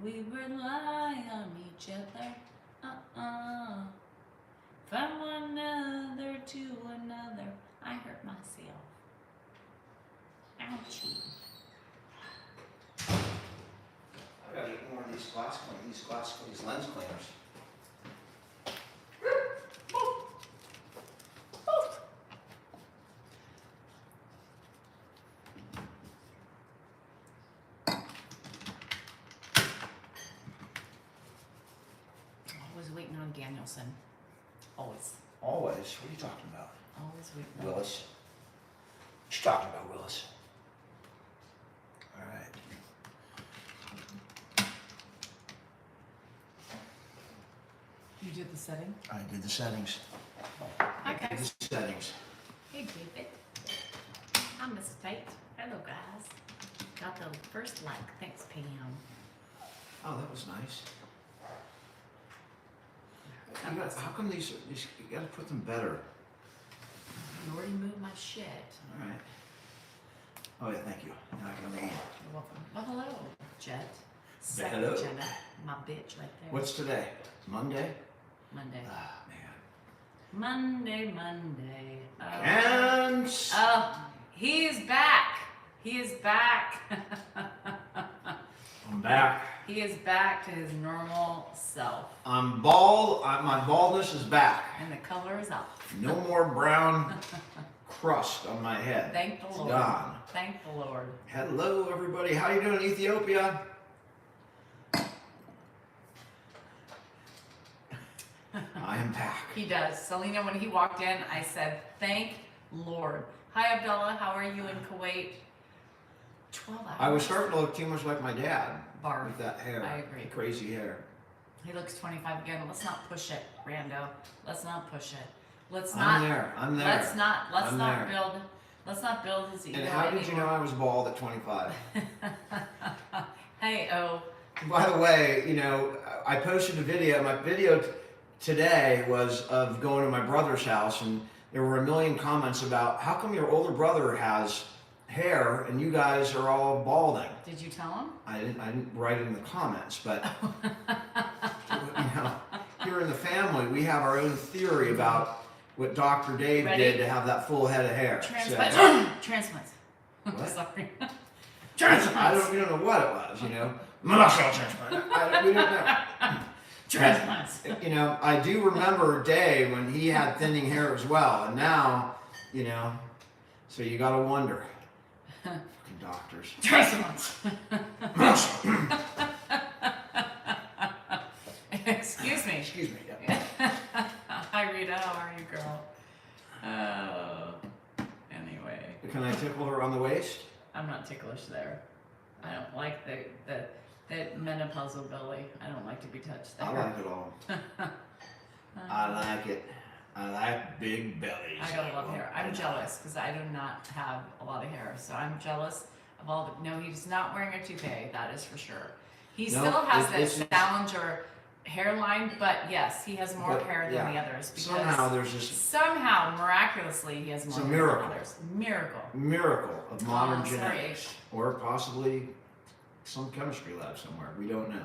we rely on each other. From one another to another. I hurt myself. Ouchie. I gotta get more of these these lens cleaners. Always waiting on Danielson. Always. Always? What are you talking about? Always waiting on Willis. What you talking about, Willis? All right. You did the setting? I did the settings. Hi I did guys. the settings. Hey David. I'm Miss Tate. Hello guys. Got the first like. Thanks Pam. Oh, that was nice. How come these, you gotta put them better? You already moved my shit. All right. Oh yeah, thank you. Now I can leave. You're welcome. Well, hello, Jet. Hello. Jenna, my bitch right there. What's today? Monday? Monday? Ah, man. Monday. And Oh, he's back. He is back. I'm back. He is back to his normal self. I'm bald. My baldness is back. And the color is up. No more brown crust on my head. Thank the It's Lord. gone. Thank the Lord. Hello, everybody. How you doing, Ethiopia? I am back. He does. Selena, when he walked in, I said, thank Lord. Hi, Abdullah. How are you in Kuwait? 12 hours. I was starting to look too much like my dad Barf. with that hair. I agree. The crazy hair. He looks 25 again. Let's not push it, Rando. Let's not push it. Let's I'm not. there. I'm there. Let's not I'm there. build. Let's not build his ego. And how did you know anymore. I was bald at 25? Hey, oh. By the way, you know, I posted a video. My video today was of going to my brother's house, and there were a million comments about how come your older brother has hair and you guys are all balding. Did you tell him? I didn't write it in the comments, but you know, here in the family we have our own theory about what Dr. Dave Ready? did to have that full head of hair. Transplants. So, Transplants. What? Sorry. we don't know what it was, you know. Muscle transplant. We don't know. Transplants. You know, I do remember a day when he had thinning hair as well, and now, you know, so you gotta wonder. Fucking doctors. Transplants. Excuse me. Excuse me. Yeah. Hi Rita, how are you, girl? Oh. Anyway, Can I tickle her on the waist? I'm not ticklish there. I don't like the menopausal belly. I don't like to be touched there. I like it all. I like it. I like big bellies. I got a lot of hair. I'm jealous because I do not have a lot of hair. So I'm jealous of all the. No, he's not wearing a toupee. That is for sure. He No, still has this that is- Salinger hairline, but yes, he has more But, hair than yeah. the others because Somehow there's this somehow miraculously he has more It's a hair miracle. than others. Miracle. miracle of modern Oh, sorry. genetics, or possibly some chemistry lab somewhere. We don't know.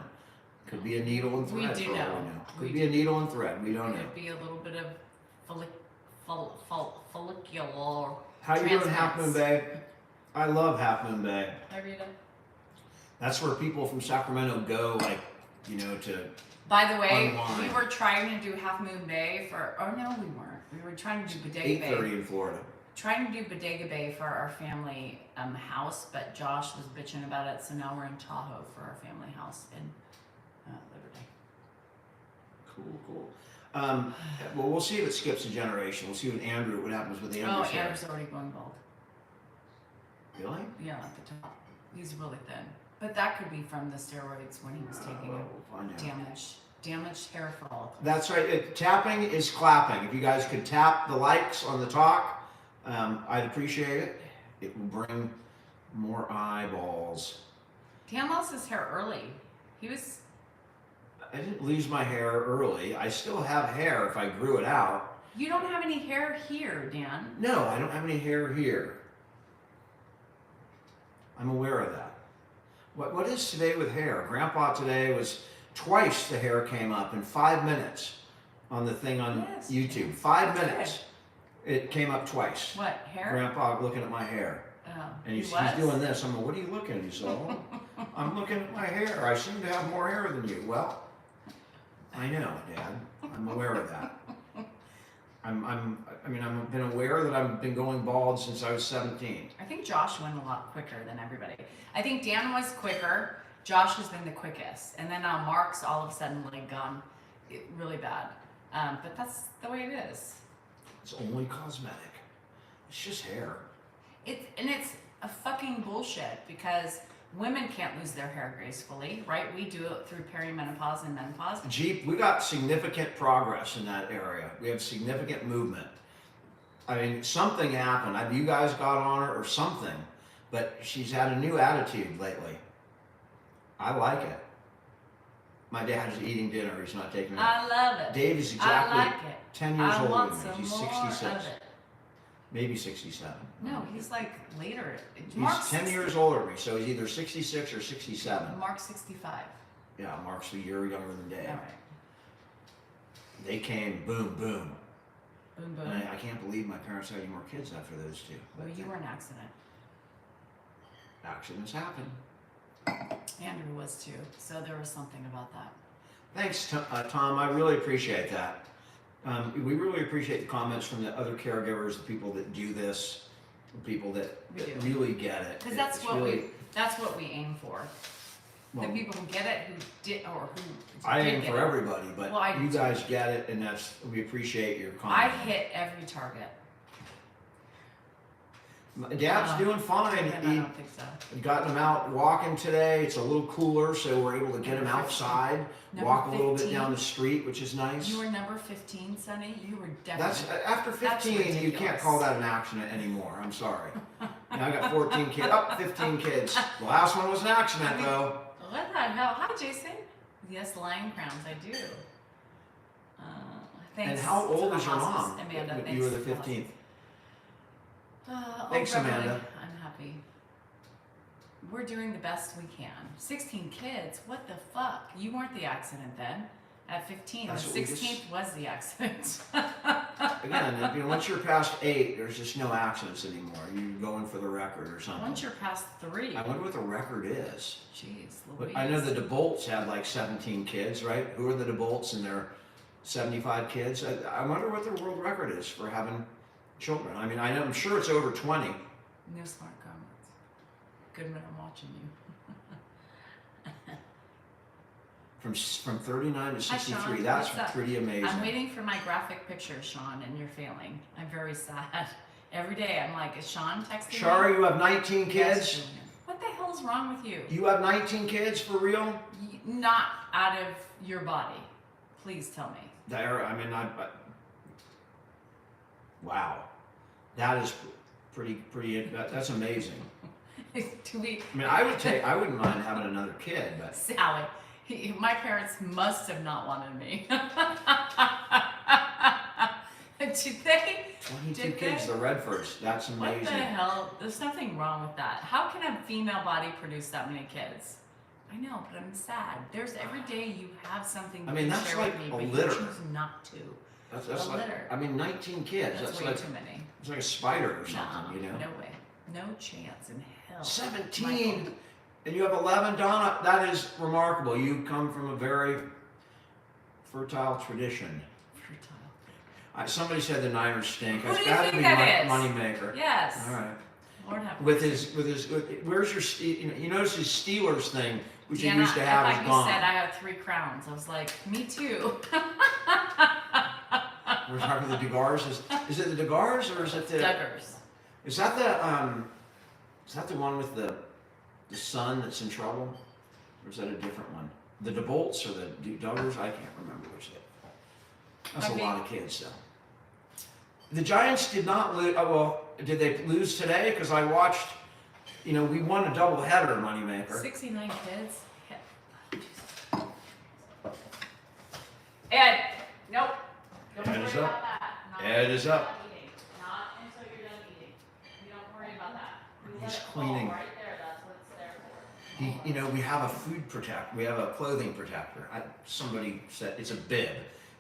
Could be a needle and We thread. do for all know. we know. Could We be a needle and thread. We don't know. Could be a little bit of follicular. How you doing, Half Moon transplants. Bay? I love Half Moon Bay. Hi Rita. That's where people from Sacramento go, like, you know, to. By the way, Unwind. we were trying to do Half Moon Bay for. Oh no, we weren't. We were trying to do Bodega Bay. 8:30 in Florida. Trying to do Bodega Bay for our family house, but Josh was bitching about it, so now we're in Tahoe for our family house in Liberty. Cool. Well, we'll see if it skips a generation. We'll see what happens with Andrew. Oh, Andrew's already going bald. Really? Yeah, at the top. He's really thin. But that could be from the steroids when he was taking Well, it. we'll find out. Damaged hair follicles. That's right. Tapping is clapping. If you guys could tap the likes on the talk, I'd appreciate it. It will bring more eyeballs. Dan lost his hair early. He was. I didn't lose my hair early. I still have hair if I grew it out. You don't have any hair here, Dan. No, I don't have any hair here. I'm aware of that. What is today with hair? Grandpa today was twice the hair came up in 5 minutes on the thing on Yes. YouTube. 5 That's minutes. It came up twice. What, hair? Grandpa looking at my hair. Oh, And he's was? doing this. I'm like, what are you looking at? He's like, oh, I'm looking at my hair. I seem to have more hair than you. Well, I know, Dad. I'm aware of that. I've been aware that I've been going bald since I was 17. I think Josh went a lot quicker than everybody. I think Dan was quicker. Josh has been the quickest. And then now Mark's all of a sudden like gone really bad. But that's the way it is. It's only cosmetic. It's just hair. It's a fucking bullshit because women can't lose their hair gracefully, right? We do it through perimenopause and menopause. Jeep, we got significant progress in that area. We have significant movement. I mean, something happened. Either you guys got on her or something, but she's had a new attitude lately. I like it. My dad's eating dinner. He's not taking it. I love it. Dave is exactly I like it. 10 years I older want than me. some He's more 66. of it. Maybe 67. No, he's like later. He's 10 years older than me, so he's either 66 or 67. Mark's 65. Yeah, Mark's a year younger than Dave. All right. They came boom, boom. Boom, And boom. I can't believe my parents had any more kids after those two. Well, you were an accident. Accidents happen. Andrew was too. So there was something about that. Thanks, Tom. I really appreciate that. We really appreciate the comments from the other caregivers, the people that do this, the people that We do. really get it. Because that's It's what really, that's what we aim for. well, The people who get it, who did, or who I did aim get for it. everybody, but Well, I do you too. guys get it, and we appreciate your I comments. hit every target. Dad's doing fine. And I don't think so. He got him out walking today. It's a little cooler, so we're able to get him Number 15. outside, Number walk a little bit 15. down the street, which is nice. You were number 15, Sonny. You were That's definitely. after 15, you can't ridiculous. call that an accident anymore. I'm sorry. Now I got 14 kids. 15 kids. The last one was an accident, though. What the hell? Hi, Jason. Yes, lion crowns. I do. Thanks. And how old to is the your hospice, mom? Amanda. You Thanks were the to hospice. 15th. Oh, Thanks, Beverly, Amanda. I'm happy. We're doing the best we can. 16 kids. What the fuck? You weren't the accident then. At 15, That's the what we just- 16th was the accident. Again, once you're past 8, there's just no accidents anymore. You're going for the record or something. Once you're past 3, I wonder what the record is. jeez, But Louise. I know the DeBolts had like 17 kids, right? Who are the DeBolts and their 75 kids? I wonder what their world record is for having children. I mean, I'm sure it's over 20. No smart comments. Goodman, I'm watching you. From 39 to Hi, 63. Sean. That's What's up? pretty amazing. I'm waiting for my graphic picture, Sean, and you're failing. I'm very sad. Every day I'm like, is Sean texting me? Shari, you have 19 Yes, kids? Julian. What the hell is wrong with you? You have 19 kids for real? Not out of your body. Please tell me. Wow. That is that's amazing. Do we? I mean, I wouldn't mind having another kid, but Sally, my parents must have not wanted me. Did they? 22 Did kids, they? the Redfords. That's What amazing. the hell? There's nothing wrong with that. How can a female body produce that many kids? I know, but I'm sad. There's every day you have something I mean, you that's share like with me, a but you litter. choose not to. That's A like, litter. I mean, 19 kids. That's That's way like too many. it's like a spider or No, something, you know. no way. No chance in hell. 17, Michael. and you have 11, Donna. That is remarkable. You come from a very fertile tradition. Fertile. Somebody said the Niners stink. Who That's do you got to think be that is? moneymaker. Yes. All right. Lord have With mercy. where's your you notice his Steelers thing, which he Jenna, used to have, I is thought you gone. said I have 3 crowns. I was like, me too. We're talking the Degars. Is it the Degars or is it the? Duggars. Is that the one with the son that's in trouble, or is that a different one? The DeBolts or the Duggars? I can't remember which they. That's a lot of kids, though. The Giants did not lose. Well, did they lose today? Because I watched. We won a doubleheader, moneymaker. 69 kids. Ed, nope. Don't Ed worry is about up. that. Not Ed until is you're up. done eating. Not until you're done eating. You don't worry about that. We He's let it fall cleaning. right there. That's what it's there for. We have a food protector. We have a clothing protector. Somebody said it's a bib.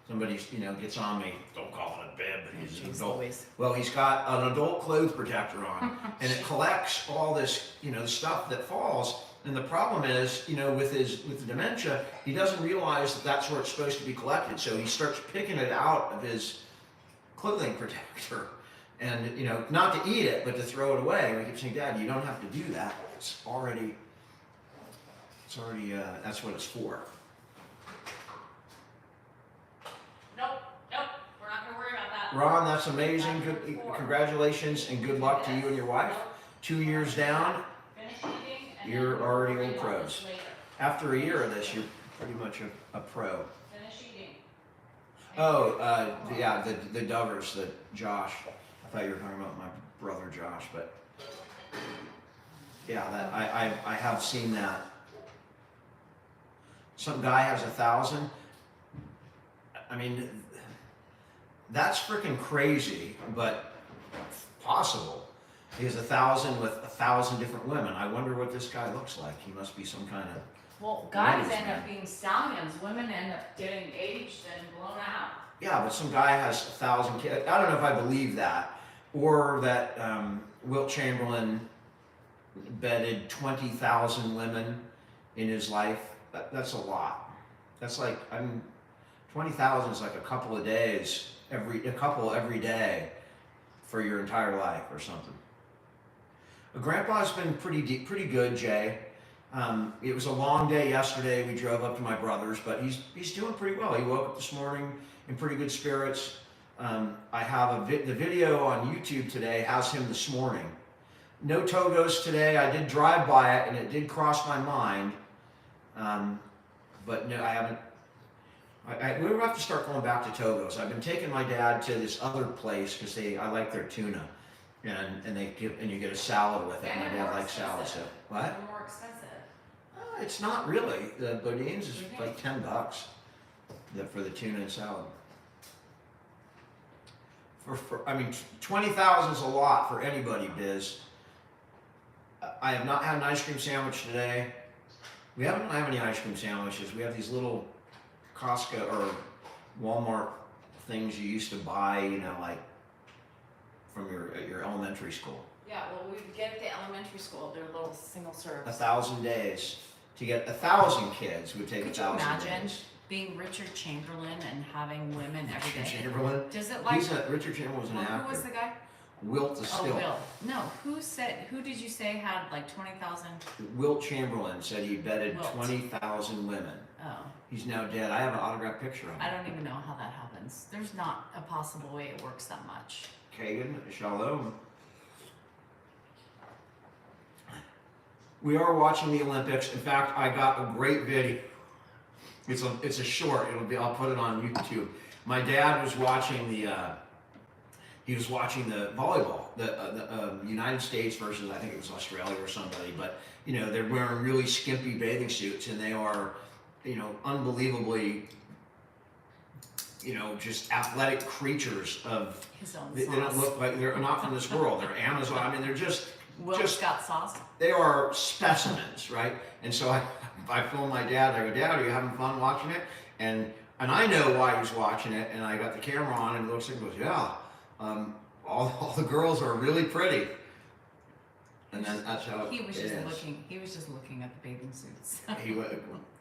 Somebody, gets on me. Don't call it a bib. He's an adult. Well, he's got an adult clothes protector on, and it collects all this, the stuff that falls. And the problem is, with the dementia, he doesn't realize that that's where it's supposed to be collected. So he starts picking it out of his clothing protector, and not to eat it, but to throw it away. And I keep saying, Dad, you don't have to do that. It's already. That's what it's for. Nope, we're not gonna worry about that. Ron, that's amazing. Good, congratulations and good luck to you and your wife. 2 years down, you're already old pros. After a year of this, you're pretty much a pro. Finish eating. Oh, yeah, the Dovers, Josh. I thought you were talking about my brother Josh, but yeah, that I have seen that. Some guy has 1,000. I mean, that's freaking crazy, but possible. He has 1,000 with 1,000 different women. I wonder what this guy looks like. He must be some kind of. Well, guys end up being stallions. Women end up getting aged and blown out. Yeah, but some guy has 1,000 kids. I don't know if I believe that, or that Wilt Chamberlain bedded 20,000 women in his life. That's a lot. That's like 20,000 is like a couple of days every day for your entire life or something. Grandpa's been pretty good, Jay. It was a long day yesterday. We drove up to my brother's, but he's doing pretty well. He woke up this morning in pretty good spirits. I have the video on YouTube today has him this morning. No Togos today. I did drive by it and it did cross my mind. But no, I haven't. We will have to start going back to Togo's. I've been taking my dad to this other place because I like their tuna, and you get a salad with it. My dad likes salad, so what? They're more expensive. It's not really. The Bodines is like $10 for the tuna and salad. I mean, 20,000 is a lot for anybody, Biz. I have not had an ice cream sandwich today. We don't have any ice cream sandwiches. We have these little Costco or Walmart things you used to buy, like from your elementary school. Yeah, well, we get at the elementary school. They're little single serves. 1,000 days. To get 1,000 kids would take 1,000 days. Could you imagine being Richard Chamberlain and having women every day? Richard Chamberlain? Does it Richard Chamberlain was an actor. Who was the guy? Wilt the Still. Oh, Will. No, who did you say had like 20,000? Wilt Chamberlain said he bedded 20,000 women. Oh. He's now dead. I have an autographed picture of him. I don't even know how that happens. There's not a possible way it works that much. Kagan, Shalom. We are watching the Olympics. In fact, I got a great video. It's a short. I'll put it on YouTube. My dad was watching the volleyball, the United States versus, I think it was Australia or somebody, but they're wearing really skimpy bathing suits and they are, unbelievably, just athletic creatures of. His own they don't look like they're not from this world. They're Amazon. I mean, they're just. Will's got sauce. They are specimens, right? And so I filmed my dad. I go, Dad, are you having fun watching it? And I know why he's watching it. And I got the camera on, and he looks and goes, yeah. All the girls are really pretty. And then that's how he was just looking at the bathing suits.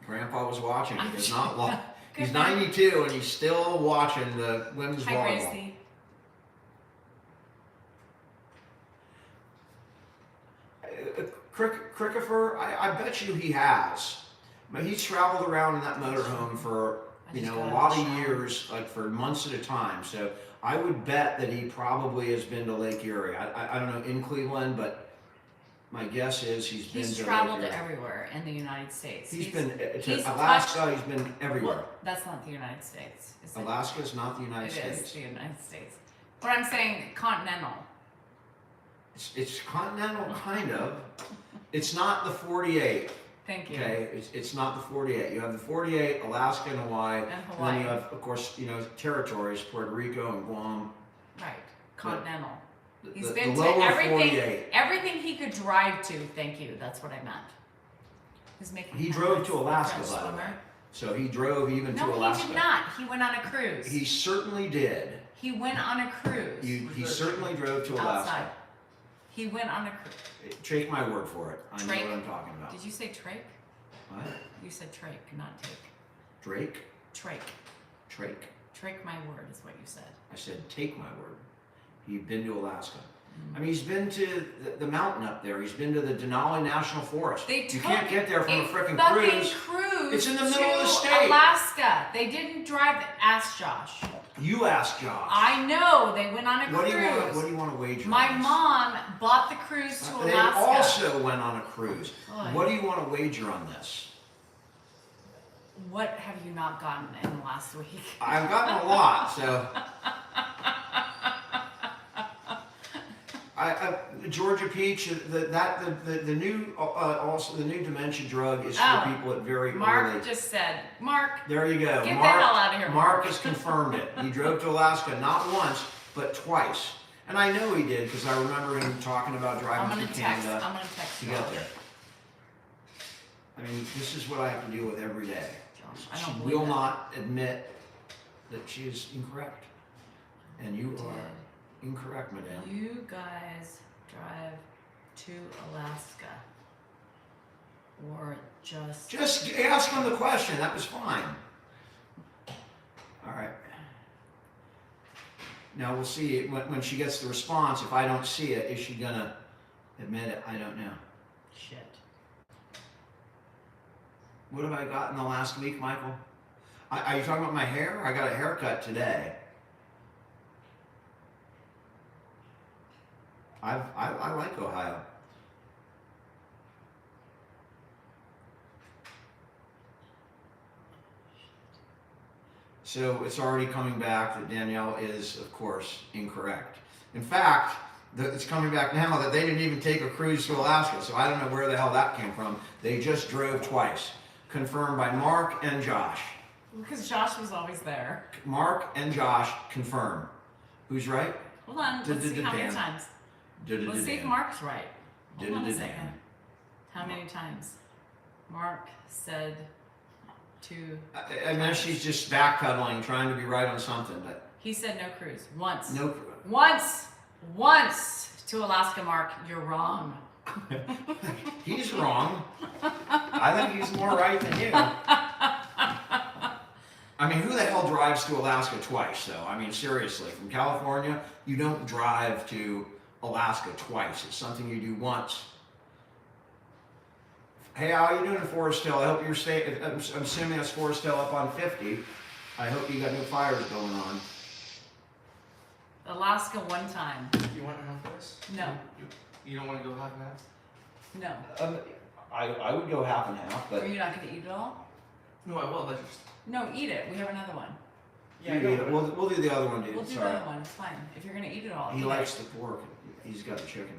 Grandpa was watching. He does not watch. He's 92 and he's still watching the women's volleyball. Gracie. Crickifer, I bet you he has. But he's traveled around in that motorhome for a lot of years, like for months at a time. So I would bet that he probably has been to Lake Erie. I don't know in Cleveland, but my guess is he's been to traveled Lake Erie. Everywhere in the United States. He's been to Alaska. He's been everywhere. Well, that's not the United States. Alaska is not the United States. It is the United States. But I'm saying continental. It's continental, kind of. It's not the 48. Thank you. Okay, it's not the 48. You have the 48, Alaska and Hawaii. And then you have, of course, territories, Puerto Rico and Guam. Right, continental. He's the been to lower everything, 48. everything he could drive to. Thank you. That's what I meant. Who's making He him drove his to Alaska, French by the way. swimmer? So he drove even to Alaska. No, he did not. He went on a cruise. He certainly did. He went on a cruise. He certainly drove to Alaska. Outside. He went on a cruise. Take my word for it. I know Trake? what I'm talking about. Did you say trake? What? You said trake, not take. Drake? Trake. Trake. Trake my word is what you said. I said, take my word. He'd been to Alaska. I mean, he's been to the mountain up there. He's been to the Denali National Forest. They You can't get there from a freaking cruise. It's in the middle of the state. Alaska. They didn't drive. Ask Josh. You asked Josh. I know. They went on a What cruise. do you want to wager My on this? mom bought the cruise to They Alaska. also went on a cruise. Boy. What do you want to wager on this? What have you not gotten in the last week? I've gotten a lot, so. Georgia Peach, the new also the new dementia drug is for people at very Mark early. just said, Mark. There you go. Get Mark, the hell out of here. Mark has confirmed it. He drove to Alaska not once but twice, and I know he did because I remember him talking about driving through Canada I'm gonna text to you. get there. I mean, this is what I have to deal with every day. Josh, I She don't will believe not admit that she is incorrect, and you are incorrect, madame. You guys drive to Alaska, or just ask him the question. That was fine. All right. Now we'll see when she gets the response. If I don't see it, is she gonna admit it? I don't know. shit. What have I got in the last week, Michael? Are you talking about my hair? I got a haircut today. I like Ohio. So it's already coming back that Danielle is, of course, incorrect. In fact, it's coming back now that they didn't even take a cruise to Alaska, so I don't know where the hell that came from. They just drove twice. Confirmed by Mark and Josh. Because Josh was always there. Mark and Josh confirm. Who's right? Hold on, let's see how many times. Let's see if Mark's right. Hold on a second. How many times? Mark said to... I know she's just backpedaling, trying to be right on something, but... He said no cruise. Once. No. Once to Alaska, Mark. You're wrong. He's wrong. I think he's more right than you. I mean, who the hell drives to Alaska twice, though? I mean, seriously, from California, you don't drive to Alaska twice. It's something you do once. Hey, how are you doing in Forest Hill? I hope you're staying. I'm assuming that's Forest Hill up on 50. I hope you got no fires going on. Alaska one time. You want half this? No. You don't want to go half and half? No. I would go half and half, but Are you not going to eat it all? No, I will. That's just... No, eat it. We have another one. we'll do the other one, dude. We'll do the other one. It's fine. If you're going to eat it all. He eat likes it. the pork. He's got the chicken.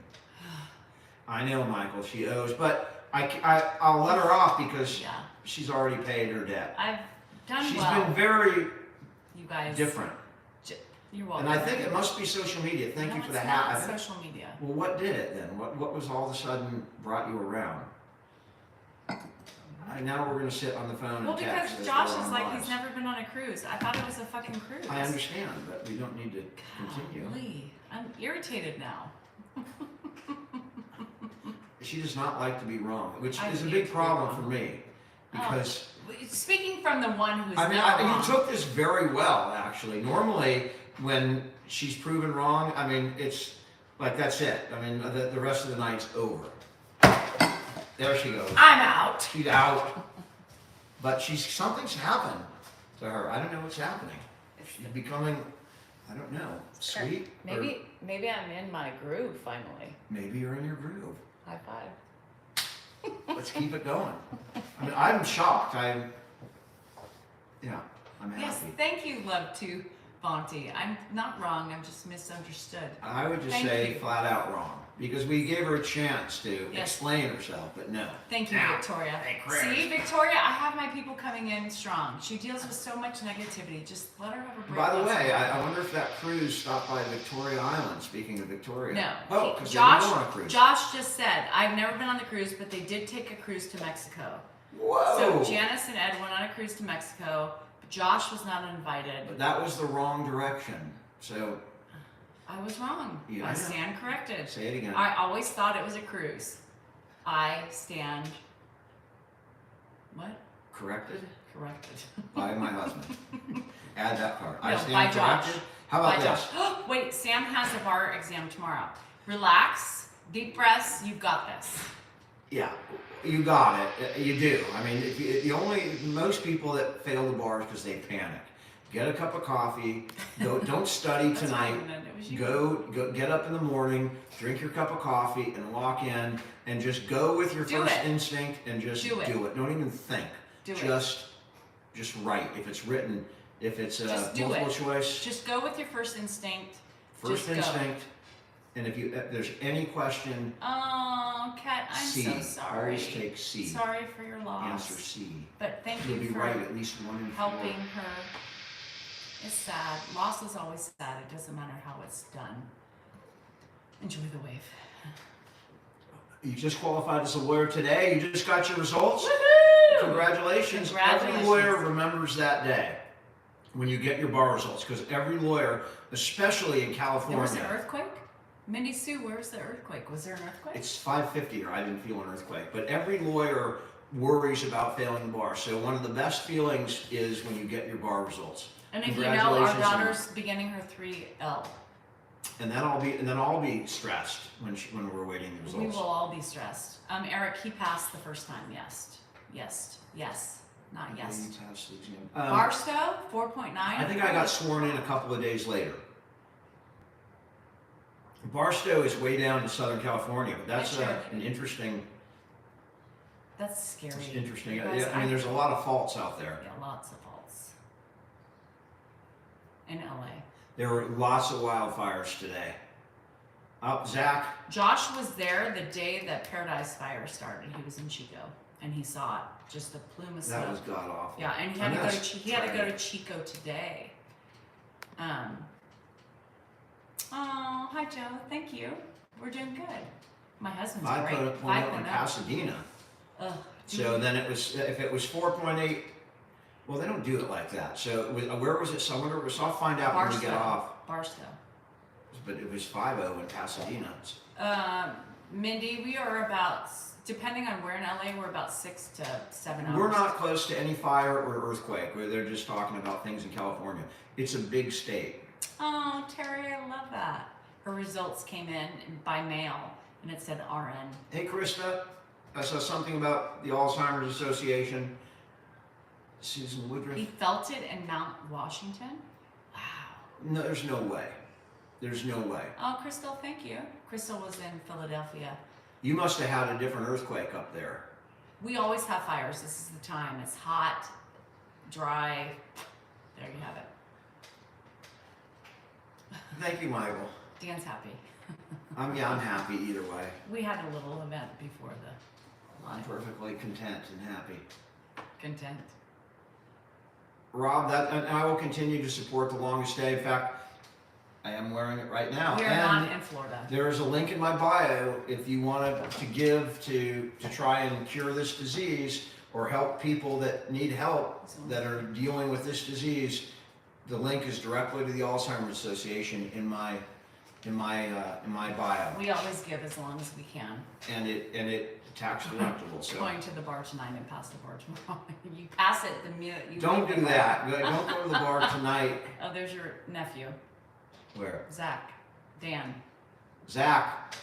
I know, Michael. She owes, but I'll let her off because she's already paid her debt. I've done She's well. been very you guys different. You're welcome. And I think it must be social media. Thank you for the hat. It's not social media. Well, what did it then? What was all of a sudden brought you around? Now we're going to sit on the phone Well, and text. because Josh is like, he's never been on a cruise. I thought it was a fucking cruise. I understand, but we don't need to continue. Golly, I'm irritated now. She does not like to be wrong, which I is a hate big to be problem wrong. for me. Because Speaking from the one who's I mean, not wrong. you took this very well, actually. Normally, when she's proven wrong, I mean, it's like, that's it. I mean, the rest of the night's over. There she goes. I'm out. She's out. But something's happened to her. I don't know what's happening. She's becoming, I don't know, sweet. Maybe I'm in my groove finally. Maybe you're in your groove. High five. Let's keep it going. I mean, I'm shocked. I'm happy. Yes, thank you, love to Bonte. I'm not wrong. I'm just misunderstood. I would just Thank say you. flat out wrong. Because we gave her a chance to Yes. explain herself, but no. Thank you, Victoria. See, Victoria, I have my people coming in strong. She deals with so much negativity. Just let her have a break. By the way, I wonder if that cruise stopped by Victoria Island, speaking of Victoria. No. Oh, because they were on a cruise. Josh just said, I've never been on the cruise, but they did take a cruise to Mexico. Whoa! So Janice and Ed went on a cruise to Mexico. But Josh was not invited. But that was the wrong direction. So I was wrong. Yeah, I I know. stand corrected. say it again. I always thought it was a cruise. I stand. What? Corrected Corrected. by my husband. Add that part. I No, stand by Josh. corrected. How about By this? Josh. Wait, Sam has a bar exam tomorrow. Relax. Deep breaths. You've got this. Yeah, you got it. You do. I mean, most people that fail the bar is because they panic. Get a cup of coffee. Don't study That's tonight. fine, then. It was you. Go. Get up in the morning. Drink your cup of coffee and walk in and just go with your Do first it. instinct and just Do it. Don't even think. Do it. Just write. If it's written, if it's Just do multiple it. choice, Just go with your first instinct. first just go. instinct. And if there's any question, Oh, Kat, I'm C. so sorry. Always take C. Sorry for your loss. Answer C. But thank You'll you be for right at least 1 in 4. helping her. It's sad. Loss is always sad. It doesn't matter how it's done. Enjoy the wave. You just qualified as a lawyer today. You just got your results. Woohoo! Congratulations. Congratulations. Every lawyer remembers that day when you get your bar results, because every lawyer, especially in There was an California, earthquake? Mindy Sue, where was the earthquake? Was there an earthquake? it's 5:50 or I didn't feel an earthquake. But every lawyer worries about failing the bar. So one of the best feelings is when you get your bar results. And if you know, our Congratulations. daughter's beginning her 3L. And then I'll be stressed when we're waiting the results. We will all be stressed. Eric, he passed the first time. Yes. Not yes. You passed the exam. Barstow, 4.9. I think I got sworn in a couple of days later. Barstow is way down in Southern California, but that's Sure. an interesting. That's scary. It's interesting. You guys, Yeah, I mean, there's a lot of faults out there. Yeah, lots of faults. In LA. There were lots of wildfires today. Zach, Josh was there the day that Paradise Fire started. He was in Chico, and he saw it. Just a plume of smoke. that was god awful. Yeah, and he had to go to Chico today. Oh, hi Joe. Thank you. We're doing good. My husband's great. 5.0 in Pasadena. Ugh. So then it was, if it was 4.8, well, they don't do it like that. So where was it? So I wonder. So I'll find out when we get off. Barstow. But it was 5.0 in Pasadena. Mindy, we are about, depending on where in LA, we're about 6 to 7 hours. We're not close to any fire or earthquake. Where they're just talking about things in California. It's a big state. Oh, Terry, I love that. Her results came in by mail, and it said RN. Hey, Krista, I saw something about the Alzheimer's Association. Susan Woodruff. He felt it in Mount Washington? Wow. No, there's no way. There's no way. Oh, Crystal, thank you. Crystal was in Philadelphia. You must have had a different earthquake up there. We always have fires. This is the time. It's hot, dry. There you have it. Thank you, Michael. Dan's happy. I'm happy either way. We had a little event before the I'm live. perfectly content and happy. Content. Rob, and I will continue to support the longest day. In fact, I am wearing it right now. We are not in Florida. There is a link in my bio if you wanted to give to try and cure this disease or help people that need help that are dealing with this disease. The link is directly to the Alzheimer's Association in my bio, We always give as long as we can. and it tax deductible. So Going to the bar tonight and pass the bar tomorrow. You pass it the minute you don't leave do the bar. that. Don't go to the bar tonight. Oh, there's your nephew, Where? Zach, Dan. Zach,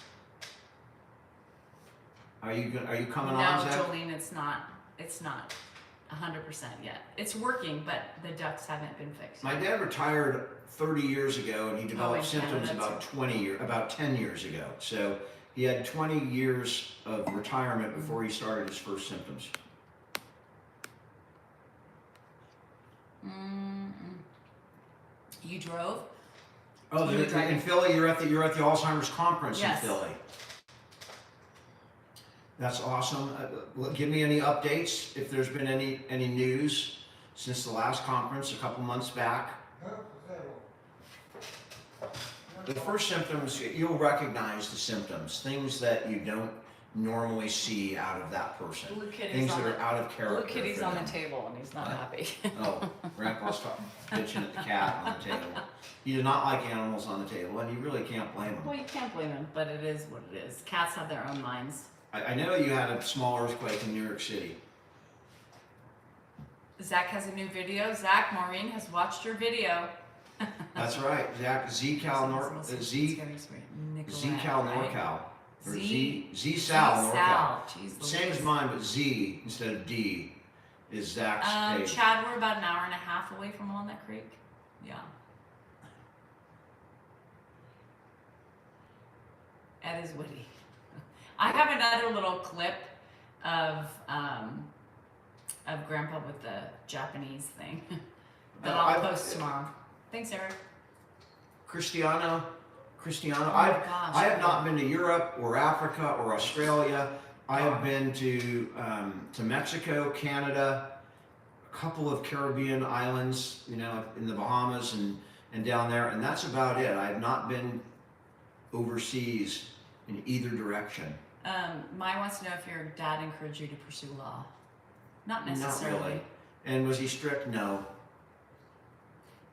are you coming No, on, Zach? Jolene, it's not 100% yet. It's working, but the ducts haven't been fixed. My dad retired 30 years ago, and he developed in symptoms Canada, about 10 years ago. So he had 20 years of retirement before he started his first symptoms. You drove? Oh, You were driving? in Philly, you're at the Alzheimer's conference Yes. in Philly. That's awesome. Give me any updates if there's been any news since the last conference a couple months back. The first symptoms, you'll recognize the symptoms, things that you don't normally see out of that person. Blue kitty's Things on that are the, out of character. Blue kitty's for on them. the table and he's not happy. Oh, Grandpa's bitching at the cat on the table. He did not like animals on the table, and you really can't blame him. Well, you can't blame him, but it is what it is. Cats have their own minds. I know you had a small earthquake in New York City. Zach has a new video. Zach, Maureen has watched your video. That's right, Zach. Z-Cal NorCal. Or Z-Sal NorCal. Same as mine, but Z instead of D is Zach's page. Chad, we're about an hour and a half away from Walnut Creek. Yeah. Ed is witty. I have another little clip of Grandpa with the Japanese thing that I'll post tomorrow. Thanks, Eric. Cristiano. Oh I gosh. have not been to Europe or Africa or Australia. I have been to Mexico, Canada, a couple of Caribbean islands, you know, in the Bahamas and down there, and that's about it. I have not been overseas in either direction. Mai wants to know if your dad encouraged you to pursue law. Not necessarily. Not really. And was he strict? No.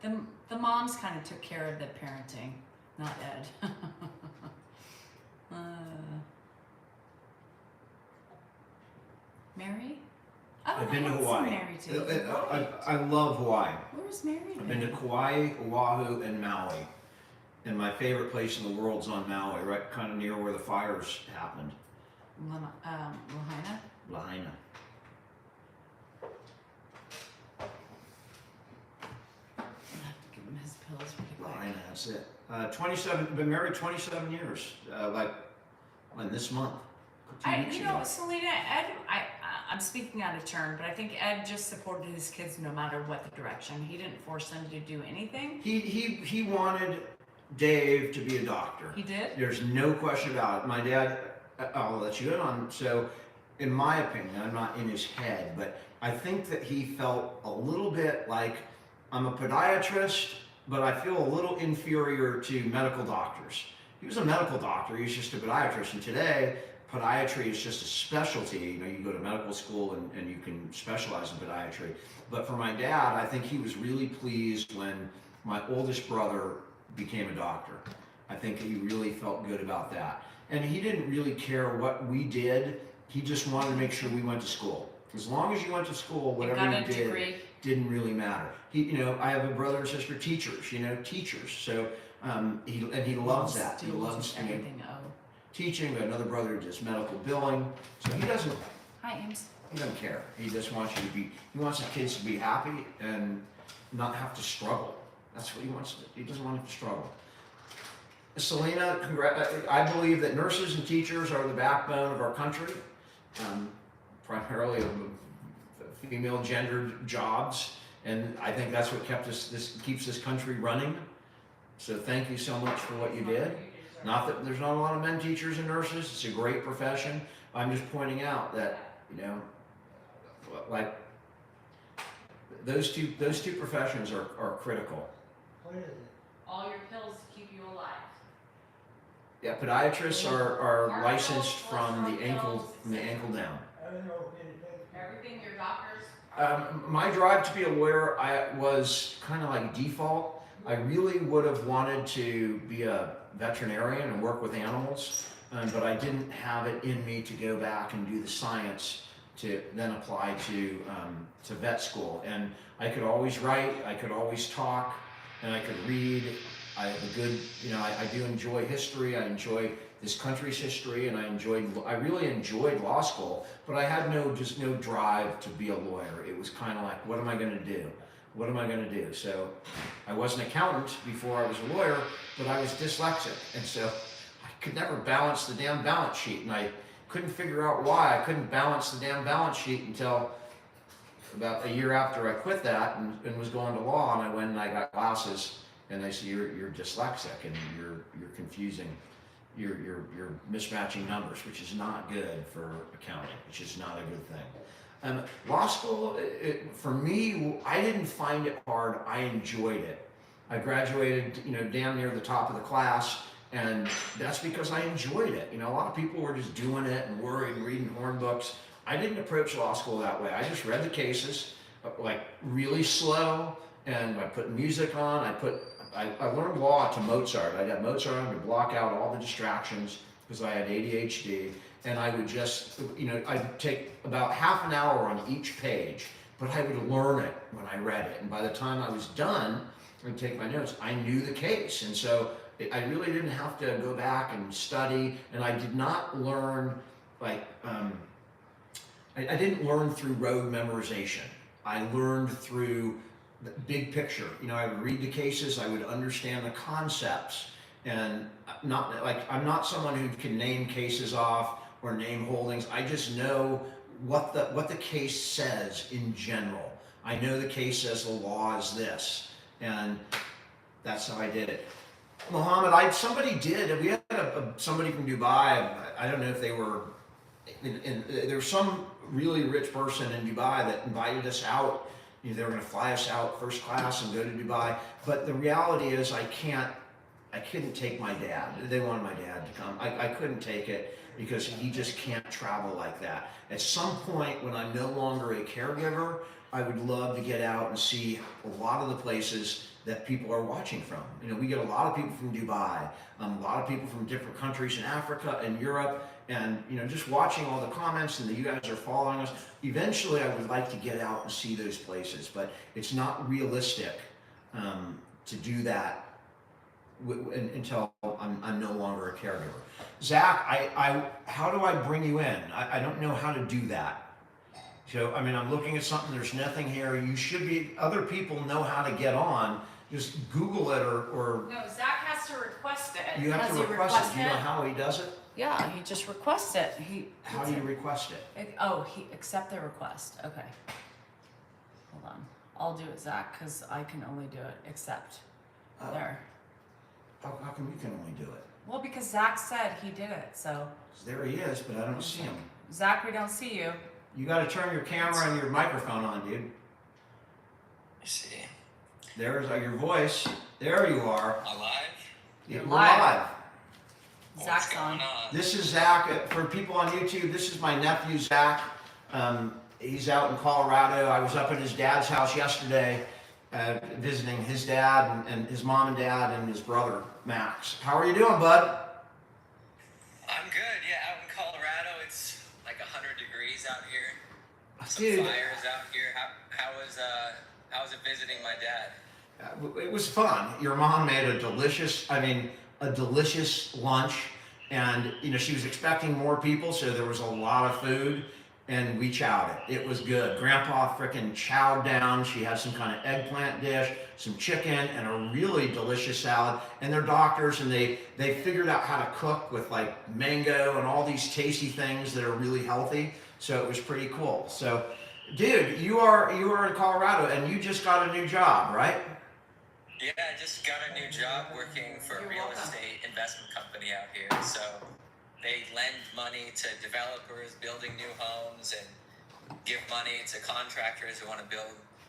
The moms kind of took care of the parenting, not Ed. Mary? Oh, I've been to I haven't Hawaii. seen Mary too. I love Hawaii. Where's Mary? I've been to Kauai, Oahu, and Maui. And my favorite place in the world's on Maui, right kind of near where the fires happened. Lahaina? Lahaina. Give him his pills really quick. Lahaina, that's it. 27, been married 27 years, this month. 2 weeks ago. Selena, Ed, I'm speaking out of turn, but I think Ed just supported his kids no matter what the direction. He didn't force them to do anything. He wanted Dave to be a doctor. He did? There's no question about it. My dad, I'll let you in on, so in my opinion, I'm not in his head, but I think that he felt a little bit like, I'm a podiatrist, but I feel a little inferior to medical doctors. He was a medical doctor, he's just a podiatrist, and today, podiatry is just a specialty. You know, you go to medical school and you can specialize in podiatry. But for my dad, I think he was really pleased when my oldest brother became a doctor. I think he really felt good about that. And he didn't really care what we did. He just wanted to make sure we went to school. As long as you went to school, whatever you did didn't really matter. I have a brother and sister teachers, So, he loves that. He loves everything. Teaching. We have another brother who does medical billing. So he doesn't. Hi, Ames. He doesn't care. He just wants you to be. He wants the kids to be happy and not have to struggle. That's what he wants. He doesn't want to struggle. Selena, I believe that nurses and teachers are the backbone of our country, primarily of female gendered jobs, and I think that's what keeps this country running. So thank you so much for what you did. Not that there's not a lot of men teachers and nurses. It's a great profession. I'm just pointing out that, like those two professions are critical. What is it? All your pills to keep you alive. Yeah, podiatrists are licensed from the ankle down. Everything your doctors. My drive to be a lawyer, was kind of like default. I really would have wanted to be a veterinarian and work with animals, but I didn't have it in me to go back and do the science to then apply to vet school. And I could always write, I could always talk, and I could read. I have a good, I do enjoy history. I enjoy this country's history, and I really enjoyed law school, but I had no drive to be a lawyer. It was kind of like, what am I going to do? What am I going to do? So I was an accountant before I was a lawyer, but I was dyslexic, and so I could never balance the damn balance sheet, and I couldn't figure out why I couldn't balance the damn balance sheet until about a year after I quit that and was going to law, and I went and I got glasses, and they said, you're dyslexic, and you're confusing, you're mismatching numbers, which is not good for accounting, which is not a good thing. Law school, for me, I didn't find it hard. I enjoyed it. I graduated, damn near the top of the class, And that's because I enjoyed it. You know, a lot of people were just doing it and worried and reading horn books. I didn't approach law school that way. I just read the cases, like really slow, and I put music on. I learned law to Mozart. I got Mozart on to block out all the distractions because I had ADHD. And I would just, you know, I'd take about half an hour on each page, but I would learn it when I read it. And by the time I was done and take my notes, I knew the case. And so I really didn't have to go back and study. And I did not learn, like, I didn't learn through rote memorization. I learned through the big picture. You know, I would read the cases, I would understand the concepts. And not like, I'm not someone who can name cases off or name holdings. I just know what the case says in general. I know the case says the law is this, and that's how I did it. Muhammad, somebody did. We had somebody from Dubai. I don't know if they were. There was some really rich person in Dubai that invited us out. You know, they were going to fly us out first class and go to Dubai. But the reality is, I couldn't take my dad. They wanted my dad to come. I couldn't take it because he just can't travel like that. At some point when I'm no longer a caregiver, I would love to get out and see a lot of the places that people are watching from. You know, we get a lot of people from Dubai, a lot of people from different countries in Africa and Europe, and you know, just watching all the comments and that you guys are following us. Eventually, I would like to get out and see those places, but it's not realistic to do that until I'm no longer a caregiver. Zach, how do I bring you in? I don't know how to do that. So, I mean, I'm looking at something, there's nothing here. You should be, other people know how to get on. Just Google it or No, Zach has to request it. You have to request it. Do you know how he does it? Yeah, he just requests it. How do you request it? He accept the request. Okay. Hold on. I'll do it, Zach, because I can only do it. Accept. There. How come you can only do it? Well, because Zach said he did it, so. There he is, but I don't see him. Zach, we don't see you. You got to turn your camera and your microphone on, dude. I see. There's your voice. There you are. Am I live? Yeah, we're live. live. Zach's on. This is Zach. For people on YouTube, this is my nephew Zach. He's out in Colorado. I was up at his dad's house yesterday, visiting his dad and his mom and dad and his brother Max. How are you doing, bud? I'm good. Yeah, out in Colorado, it's like 100 degrees out here. Some Dude, fires out here. How was it visiting my dad? it was fun. Your mom made a delicious lunch, and you know she was expecting more people, so there was a lot of food, and we chowed it. It was good. Grandpa frickin' chowed down. She had some kind of eggplant dish, some chicken, and a really delicious salad. And they're doctors, and they figured out how to cook with like mango and all these tasty things that are really healthy. So it was pretty cool. So, dude, you are in Colorado, and you just got a new job, right? Yeah, I just got a new job working for a real estate investment company out here. So they lend money to developers building new homes and give money to contractors who want to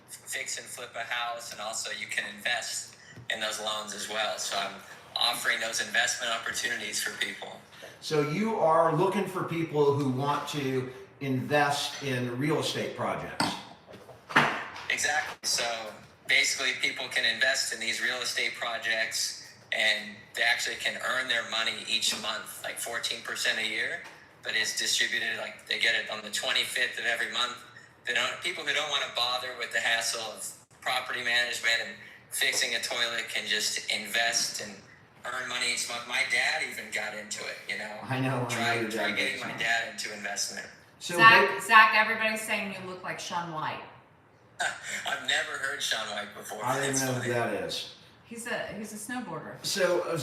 fix and flip a house. And also you can invest in those loans as well. So I'm offering those investment opportunities for people. So you are looking for people who want to invest in real estate projects. Exactly. So basically people can invest in these real estate projects and they actually can earn their money each month, like 14% a year, but it's distributed, like they get it on the 25th of every month. People who don't want to bother with the hassle of property management and fixing a toilet can just invest and earn money each month. My dad even got into it, you know. I know. Try getting my dad into investment. So Zach, everybody's saying you look like Shaun White. I've never heard Shaun White before. I don't even know who that is. He's a snowboarder. So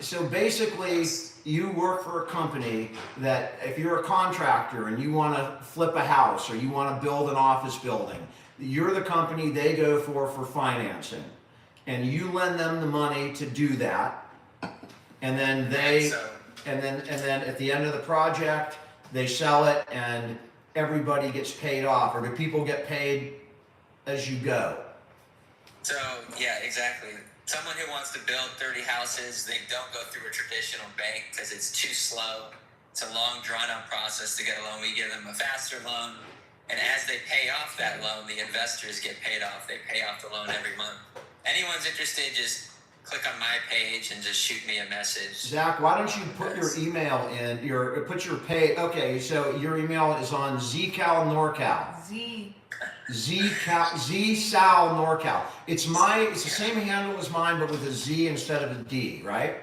So basically, you work for a company that if you're a contractor and you want to flip a house or you want to build an office building, you're the company they go for financing, and you lend them the money to do that, and then and then at the end of the project they sell it and everybody gets paid off, or do people get paid as you go? So yeah, exactly. someone who wants to build 30 houses, they don't go through a traditional bank because it's too slow. It's a long, drawn-out process to get a loan. We give them a faster loan, and as they pay off that loan, the investors get paid off. They pay off the loan every month. Anyone's interested, just click on my page and just shoot me a message. Zach, why don't you put your email in, put your pay, okay, so your email is on ZCal NorCal. ZSal NorCal. It's the same handle as mine, but with a Z instead of a D, right?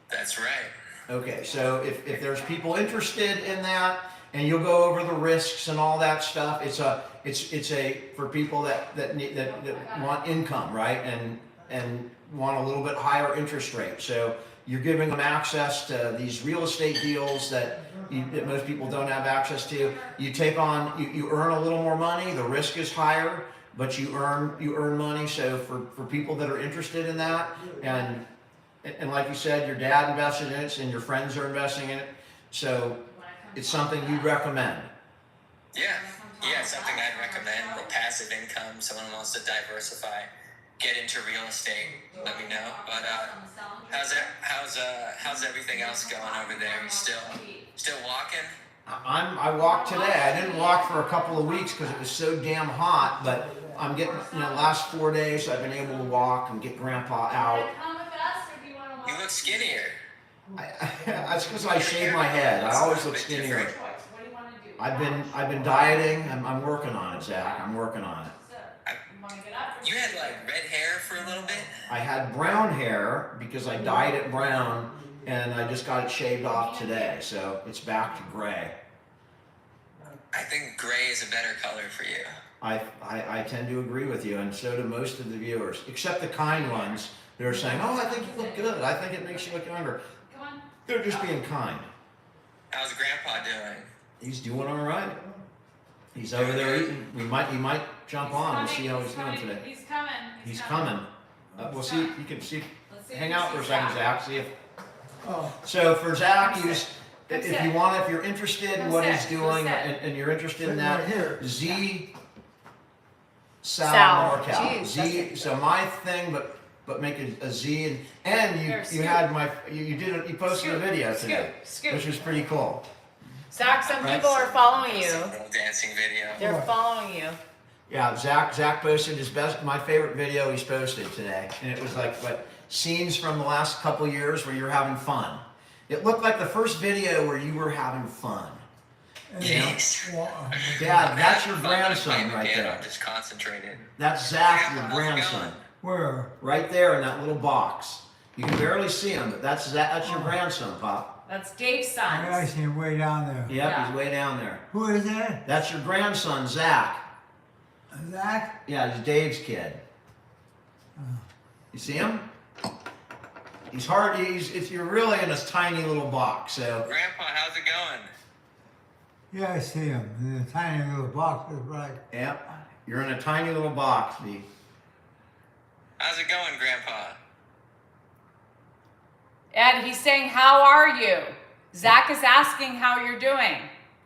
That's right. Okay, so if there's people interested in that, and you'll go over the risks and all that stuff, it's a for people that want income, right? And want a little bit higher interest rate. So you're giving them access to these real estate deals that most people don't have access to. You take on, you earn a little more money. The risk is higher, but you earn money. So for people that are interested in that, and like you said, your dad invested in it, and your friends are investing in it. So it's something you'd recommend. Yeah, something I'd recommend. The passive income. Someone wants to diversify, get into real estate, let me know. But how's everything else going over there? You still walking? I walked today. I didn't walk for a couple of weeks because it was so damn hot, but I'm getting, last 4 days I've been able to walk and get Grandpa out. You look skinnier. That's because I shave my head. I always look skinnier. I've been dieting. I'm working on it, Zach. I'm working on it. You had like red hair for a little bit? I had brown hair because I dyed it brown, and I just got it shaved off today, so it's back to gray. I think gray is a better color for you. I tend to agree with you, and so do most of the viewers, except the kind ones. They're saying, "Oh, I think you look good. I think it makes you look younger." They're just being kind. How's Grandpa doing? He's doing all right. He's over there eating. He might jump on and see how he's doing today. He's coming. He's coming. We'll see. You can see. Hang out for a second, Zach. See if. So for Zach, if you're interested in what he's doing, and you're interested in that, Z Sal NorCal. Z. So my thing, but make a Z, and you posted a video today, which was pretty cool. Zach, some people are following you. Little dancing video. They're following you. Yeah, Zach posted my favorite video he's posted today, and it was like scenes from the last couple years where you're having fun. It looked like the first video where you were having fun. Yes. Dad, that's your grandson right there. I'm just concentrated. That's Zach, your grandson. Where? Right there in that little box. You can barely see him, but that's your grandson, Pop. That's Dave's son. I see him way down there. Yep, Yeah. he's way down there. Who is that? That's your grandson, Zach. Zach? Yeah, he's Dave's kid. You see him? He's hard. You're really in this tiny little box. So. Grandpa, how's it going? Yeah, I see him in a tiny little box. Right. Yep. You're in a tiny little box, B. How's it going, Grandpa? Ed, he's saying, how are you? Zach is asking how you're doing.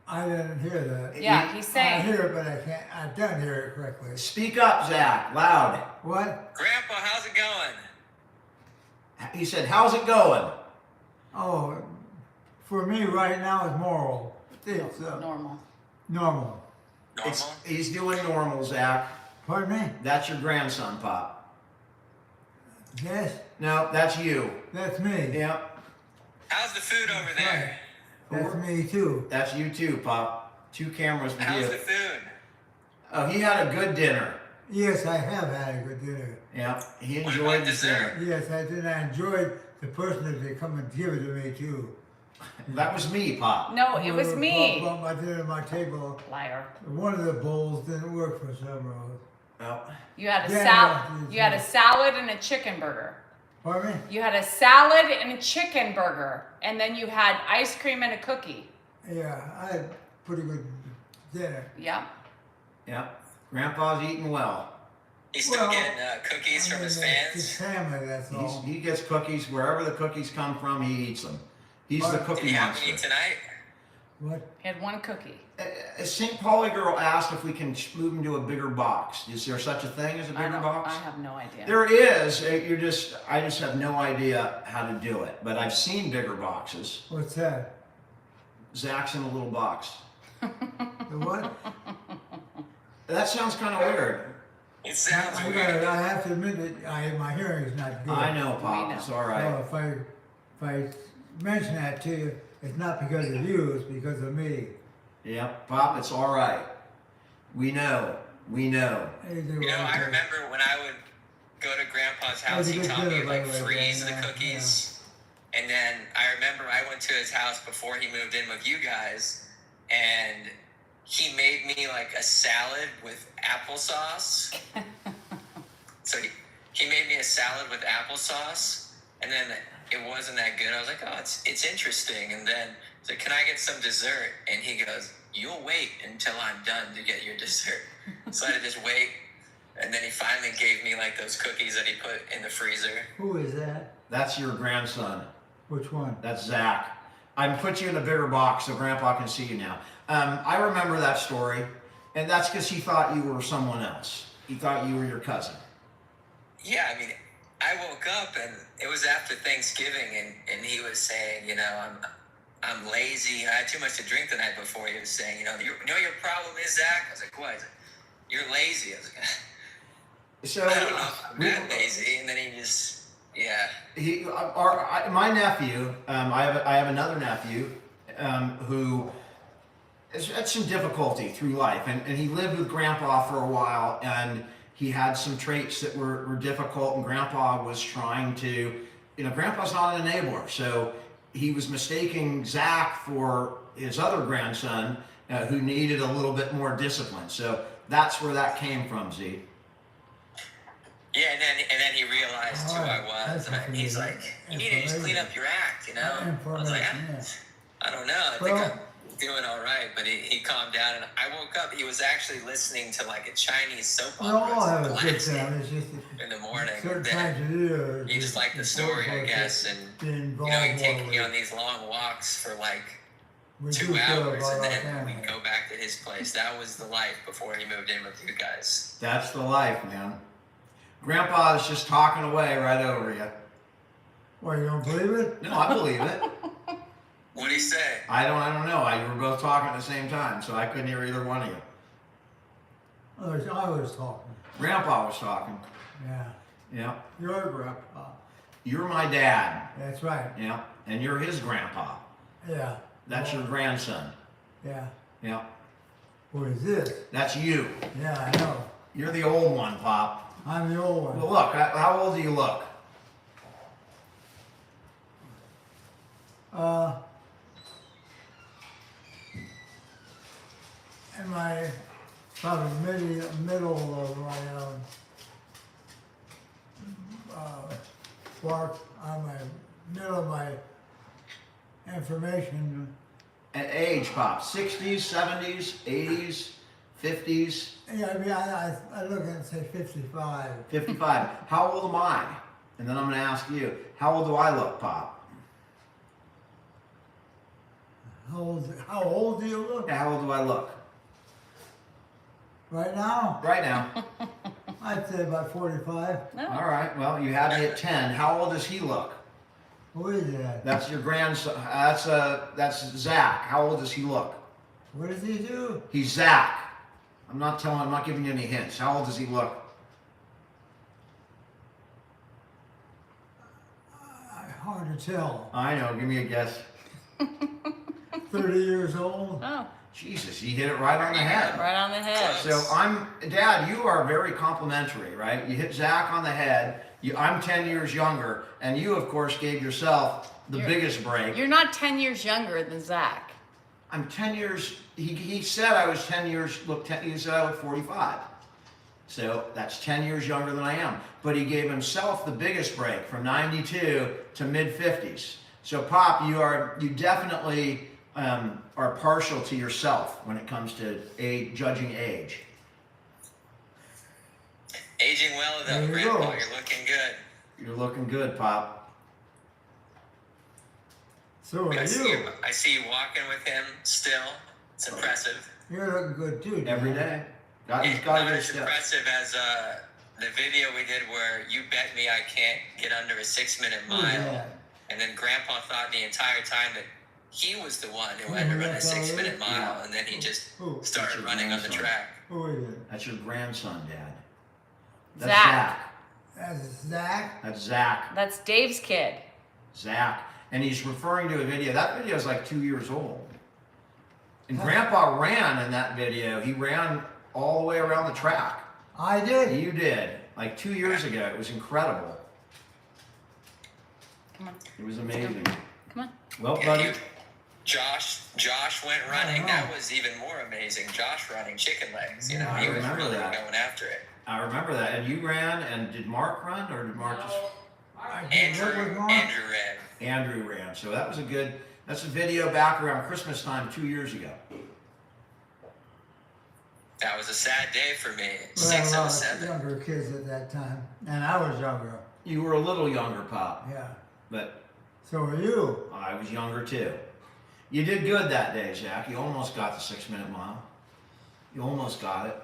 I didn't hear that. Yeah, he's I saying. hear it, but I can't. I don't hear it correctly. Speak up, Zach, loud. What? Grandpa, how's it going? He said, "How's it going?" Oh, for me right now it's moral. It's Normal. normal. Normal? He's doing normal, Zach. Pardon me? That's your grandson, Pop. Yes, No, that's you. that's me. Yep. How's the food over there? That's me too. That's you too, Pop. 2 cameras with How's you. the food? Oh, he had a good dinner. Yes, I have had a good dinner. Yep. He What enjoyed about his dinner. Yes, I did. I enjoyed the person that they come and give it to me too. That was me, Pop. No, it was me. Brought my dinner to my table. Liar. One of the bowls didn't work for some reason. Well, You had a Yeah, salad. yeah. You had a salad and a chicken burger. Pardon me? You had a salad and a chicken burger, and then you had ice cream and a cookie. Yeah, I had pretty good dinner. Yeah. yep. Grandpa's eating well. He's still Well, getting cookies from his His fans? family, that's all. He gets cookies wherever the cookies come from. He eats them. He's the Did cookie you have any monster. tonight? What? He had one cookie. A St. Pauli girl asked if we can move him to a bigger box. Is there such a thing as a bigger box? I have no idea. There is. I just have no idea how to do it. But I've seen bigger boxes. What's that? Zach's in a little box. The what? That sounds kind of weird. It sounds I weird. have to admit that my hearing is not good. I know, Pop. know. It's all right. So if I mention that to you, it's not because of you, it's because of me. Yep, Pop, it's all right. We know. We know. Hey, do You know, I okay. remember when I would go to Grandpa's house, he good taught me dinner, to by like the way, freeze the Dan, cookies. And then I remember I went to his house before he moved in with you guys, and he made me like a salad with applesauce. So he made me a salad with applesauce, and then it wasn't that good. I was like, oh, it's interesting. And then he's like, can I get some dessert? And he goes, you'll wait until I'm done to get your dessert. So I had to just wait. And then he finally gave me like those cookies that he put in the freezer. Who is that? That's your grandson. Which one? That's Zach. I put you in a bigger box so Grandpa can see you now. I remember that story, and that's because he thought you were someone else. He thought you were your cousin. Yeah, I mean, I woke up and it was after Thanksgiving, and he was saying, you know, I'm lazy. I had too much to drink the night before. He was saying, you know your problem is, Zach? I was like, what? He's like, you're lazy. I was like, So I don't know if I'm that lazy. And then he just, yeah. My nephew, I have another nephew who has had some difficulty through life, and he lived with Grandpa for a while, and he had some traits that were difficult, and Grandpa was trying to, Grandpa's not an enabler, so he was mistaking Zach for his other grandson who needed a little bit more discipline. So that's where that came from, Z. Yeah, and then he realized who I was. And he's like, you need to just clean up your act, you know? I was like, I don't know. I think I'm doing all right. But he calmed down, and I woke up. He was actually listening to like a Chinese soap We all opera have a good time. It's just in the morning. certain Then times of year. he just liked the story, I guess. And he'd take me on these long walks for like 2 hours, and then we'd go back to his place. That was the life before he moved in with you guys. That's the life, man. Grandpa is just talking away right over you. Well, you don't believe it? No, I believe it. What'd he say? I don't know. You were both talking at the same time, so I couldn't hear either one of you. I was talking. Grandpa was talking. Yeah. Yeah. Your grandpa. You're my dad. That's right. Yeah. And you're his grandpa. Yeah. That's your grandson. Yeah. Yeah. What is this? That's you. Yeah, I know. You're the old one, Pop. I'm the old one. Well, look, how old do you look? In my probably middle of my work, on my middle of my information. At age, Pop. 60s, 70s, 80s, 50s, Yeah, I mean, I look and say 55. 55. How old am I? And then I'm going to ask you, how old do I look, Pop? How old do you look? Yeah, how old do I look? Right now? Right now. I'd say about 45. No. All right, well, you had me at 10. How old does he look? Who is that? That's your grandson. That's Zach. How old does he look? What does he do? He's Zach. I'm not giving you any hints. How old does he look? Hard to tell. I know, give me a guess. 30 years old? Oh, Jesus, you hit it right on the head. right on the head. So Dad, you are very complimentary, right? You hit Zach on the head. I'm 10 years younger, and you, of course, gave yourself the biggest break. You're not 10 years younger than Zach. I'm 10 years, he said I was 10 years, he said I look 45. So that's 10 years younger than I am. But he gave himself the biggest break from 92 to mid-50s. So Pop, you definitely are partial to yourself when it comes to judging age. Aging well, though, There you Grandpa. go. You're looking good. You're looking good, Pop. So are I see you. him, I see you walking with him still. It's impressive. You're looking good too, Dan. Every day. He's It's got not to as impressive as the video we did where you bet me I can't get under a 6-minute Who's mile, that? and then Grandpa thought the entire time that he was the one who had to run a That's all 6-minute right. mile, and then he just Who? started That's running your on the grandson. track. Who is it? That's your grandson, Dad. That's Zach. That's Zach? That's Zach. That's Dave's kid. Zach. And he's referring to a video. That video is like 2 years old. And Grandpa ran in that video. He ran all the way around the track. I did? You did. Like 2 years ago. It was incredible. Come on. It was amazing. Come on. Well, Yeah, buddy. Josh went running. know. That was even more amazing. Josh running chicken legs. You know, I he was remember really that. going after it. I remember that. And you ran, and did Mark run, or did Mark just... Andrew ran. Andrew ran. So that was that's a video back around Christmas time 2 years ago. That was a sad day for me. We had a lot of 607. younger kids at that time, and I was younger. You were a little younger, Pop, Yeah. but So are you? I was younger too. You did good that day, Zach. You almost got the 6-minute mile. You almost got it.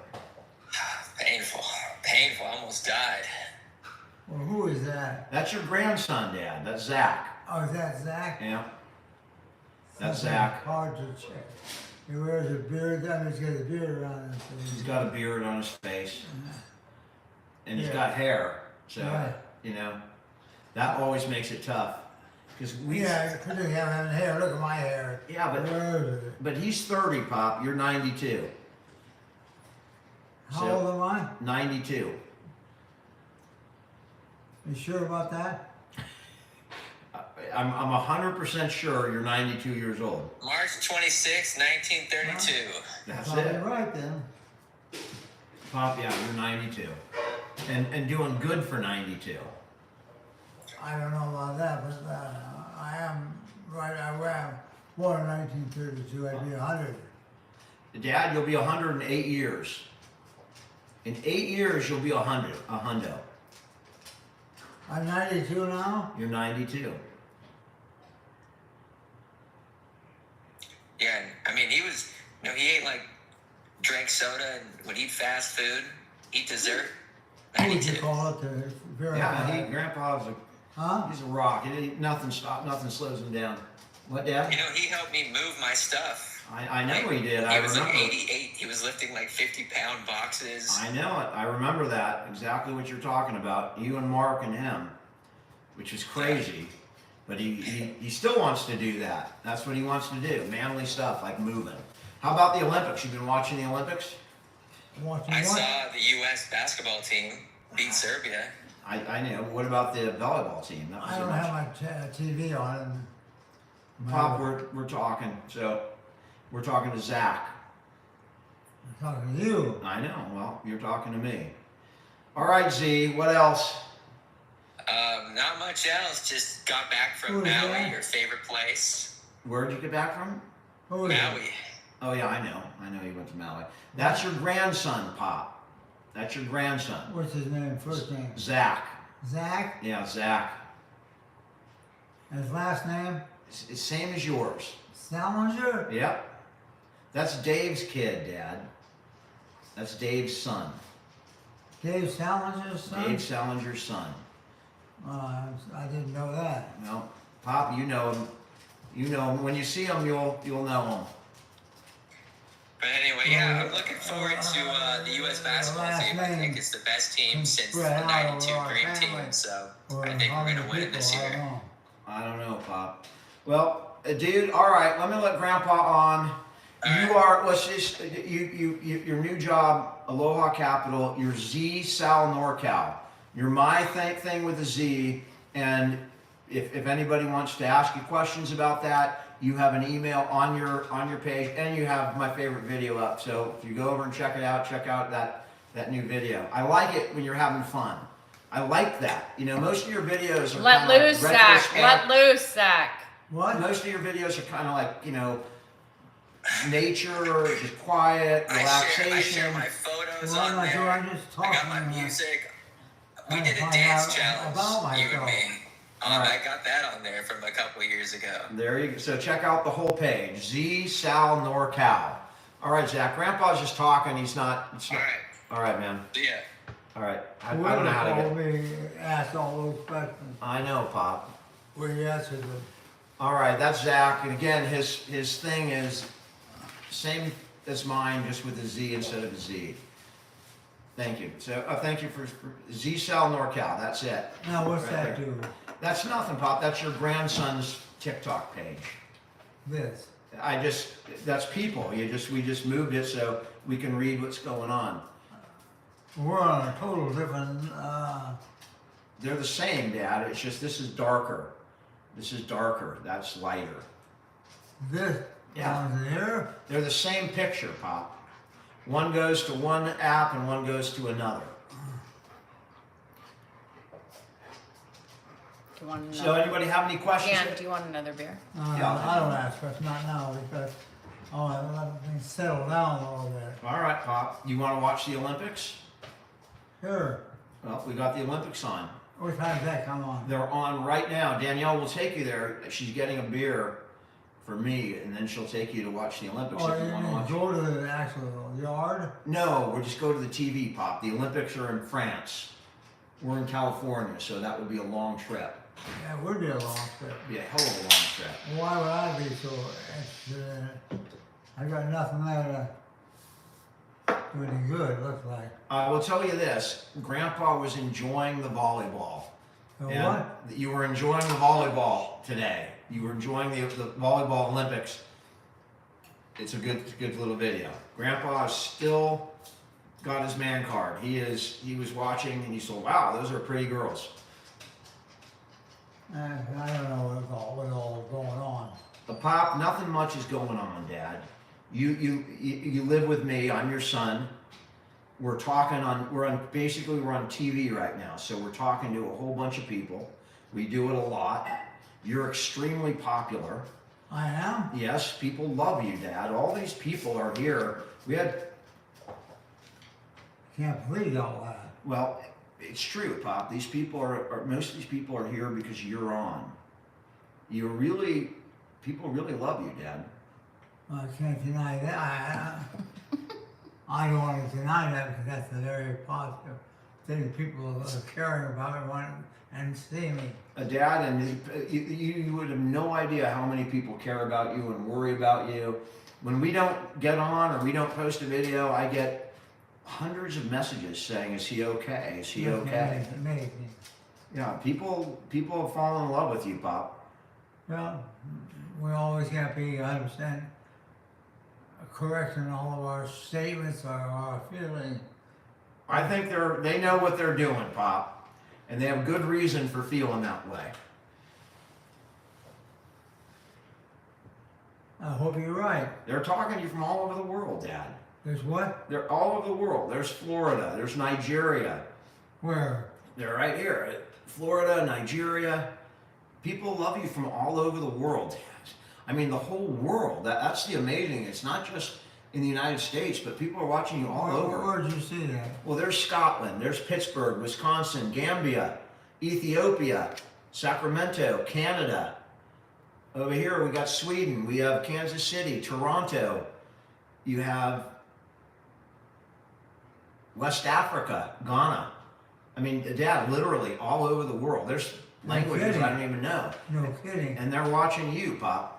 Painful. Painful. I almost died. Well, who is that? That's your grandson, Dad. That's Zach. Oh, is that Zach? Yeah. That's Something Zach. hard to check. He wears a beard. That means he's got a beard around his face. He's got a beard on his face, and he's Yeah. got hair. So Right. you know, that always makes it tough. Because we. Yeah, particularly having hair. Look at my hair. Yeah, but Where is it? but he's 30, Pop. You're 92. How So- old am I? 92. You sure about that? I'm 100% sure you're 92 years old. March 26, 1932. That's Probably it. right then. Pop, yeah, you're 92. And doing good for 92. I don't know about that, but I am right. I was born in 1932. I'd be 100. Dad, you'll be 108 years. In 8 years, you'll be 100, a hundo. I'm 92 now. You're 92. Yeah, I mean, he was, you know, he ate like, drank soda and would eat fast food, eat dessert. What would you 92. call it? The very Yeah, Grandpa's Huh? he's a rock. Nothing slows him down. What, Dad? You know, he helped me move my stuff. I know he did. He I was like remember. 88. He was lifting like 50-pound boxes. I know it. I remember that. Exactly what you're talking about. You and Mark and him, which is crazy. But he still wants to do that. That's what he wants to do. Manly stuff, like moving. How about the Olympics? You've been watching the Olympics? Watching I what? saw the U.S. basketball team beat Serbia. I know. What about the volleyball team? That was I so don't much. have my TV on. Pop, we're talking. So we're talking to Zach. I'm talking to you. I know. Well, you're talking to me. All right, Z. What else? Not much else. Just got back from Who's Maui, that? your favorite place. Where'd you get back from? Who is it? Maui. Oh yeah, I know. I know you went to Maui. That's your grandson, Pop. That's your grandson. What's his name? First name? Zach. Zach. Yeah, Zach. And his last name? It's same as yours. Salinger. Yep. That's Dave's kid, Dad. That's Dave's son. Dave Salinger's son. Dave Salinger's son. I didn't know that. Well, Pop, you know him. You know him. When you see him, you'll know him. But anyway, yeah, I'm looking forward to the U.S. basketball team. I think it's the best team since the spread out '92 over our Dream family. Team. So Or I think how we're many gonna win it this people, I year. don't know. I don't know, Pop. Well, dude. All right. Let me let Grandpa on. All You are. Let's just. Your new job, Aloha Capital. Your Z Sal NorCal. You're my thing with a Z. And if anybody wants to ask you questions about that, you have an email on your page, and you have my favorite video up. So if you go over and check it out, check out that new video. I like it when you're having fun. I like that. You know, most of your videos are Let kinda loose, like Zach. retrospect- Let loose, Zach. What? Most of your videos are kind of like, you know, nature, just quiet, I relaxation. share my photos Well, on I'm there. just I got talking. my music. We trying did to a find dance out challenge, about you and myself. me. I got that on there from a couple years ago. There you go. So check out the whole page. Z Sal NorCal. All right, Zach. Grandpa's just talking. He's not. All right. All right, man. See ya. All right. I don't know how to Whoever get. called me asked all those questions. I know, Pop. We answered them. All right, that's Zach. And again, his thing is same as mine, just with a Z instead of a Z. Thank you. So thank you for Z Sal NorCal. That's it. Now, what's Right that there. do? That's nothing, Pop. That's your grandson's TikTok page. This. That's people. We just moved it so we can read what's going on. We're on a total different, They're the same, Dad. It's just this is darker. This is darker. That's lighter. this Yeah. down here. They're the same picture, Pop. One goes to one app and one goes to another. Do you want So another? anybody have any questions? Dan, do you want another beer? Yeah. I don't ask questions, not now, because I want to let things settle down a little bit. All right, Pop. You want to watch the Olympics? Sure. Well, we got the Olympics on. What time does that come on? They're on right now. Danielle will take you there. She's getting a beer for me, and then she'll take you to watch the Olympics Or if you you want to mean watch. go to the actual yard? No, we'll just go to the TV, Pop. The Olympics are in France. We're in California, so that would be a long trip. Yeah, it would be a long trip. Be a hell of a long trip. Why would I be so interested in it? I got nothing there to do any good, looks like. I will tell you this: Grandpa was enjoying the volleyball. So And what? You were enjoying the volleyball today. You were enjoying the volleyball Olympics. It's a good little video. Grandpa is still got his man card. He was watching and he said, "Wow, those are pretty girls." I don't know what all is going on. But Pop, nothing much is going on, Dad. You live with me. I'm your son. We're on TV right now, so we're talking to a whole bunch of people. We do it a lot. You're extremely popular. I am? Yes, people love you, Dad. All these people are here. Can't believe all that. Well, it's true, Pop. These people most of these people are here because you're on. People really love you, Dad. I can't deny that. I don't want to deny that because that's a very positive thing. People are caring about me and see me. Dad, and you would have no idea how many people care about you and worry about you. When we don't get on or we don't post a video, I get hundreds of messages saying, "Is he okay? Is he okay?" It's amazing. Yeah, people have fallen in love with you, Pop. Well, we always got to be 100% correct in all of our statements or our feelings. I think they know what they're doing, Pop, and they have good reason for feeling that way. I hope you're right. They're talking to you from all over the world, Dad. There's what? They're all over the world. There's Florida. There's Nigeria. Where? They're right here. Florida, Nigeria. People love you from all over the world. I mean, the whole world. That's the amazing. It's not just in the United States, but people are watching you all over. Where'd you see that? Well, there's Scotland. There's Pittsburgh, Wisconsin, Gambia, Ethiopia, Sacramento, Canada. Over here, we got Sweden. We have Kansas City, Toronto. You have West Africa, Ghana. I mean, Dad, literally all over the world. There's languages kidding. I don't even know. No kidding. And they're watching you, Pop.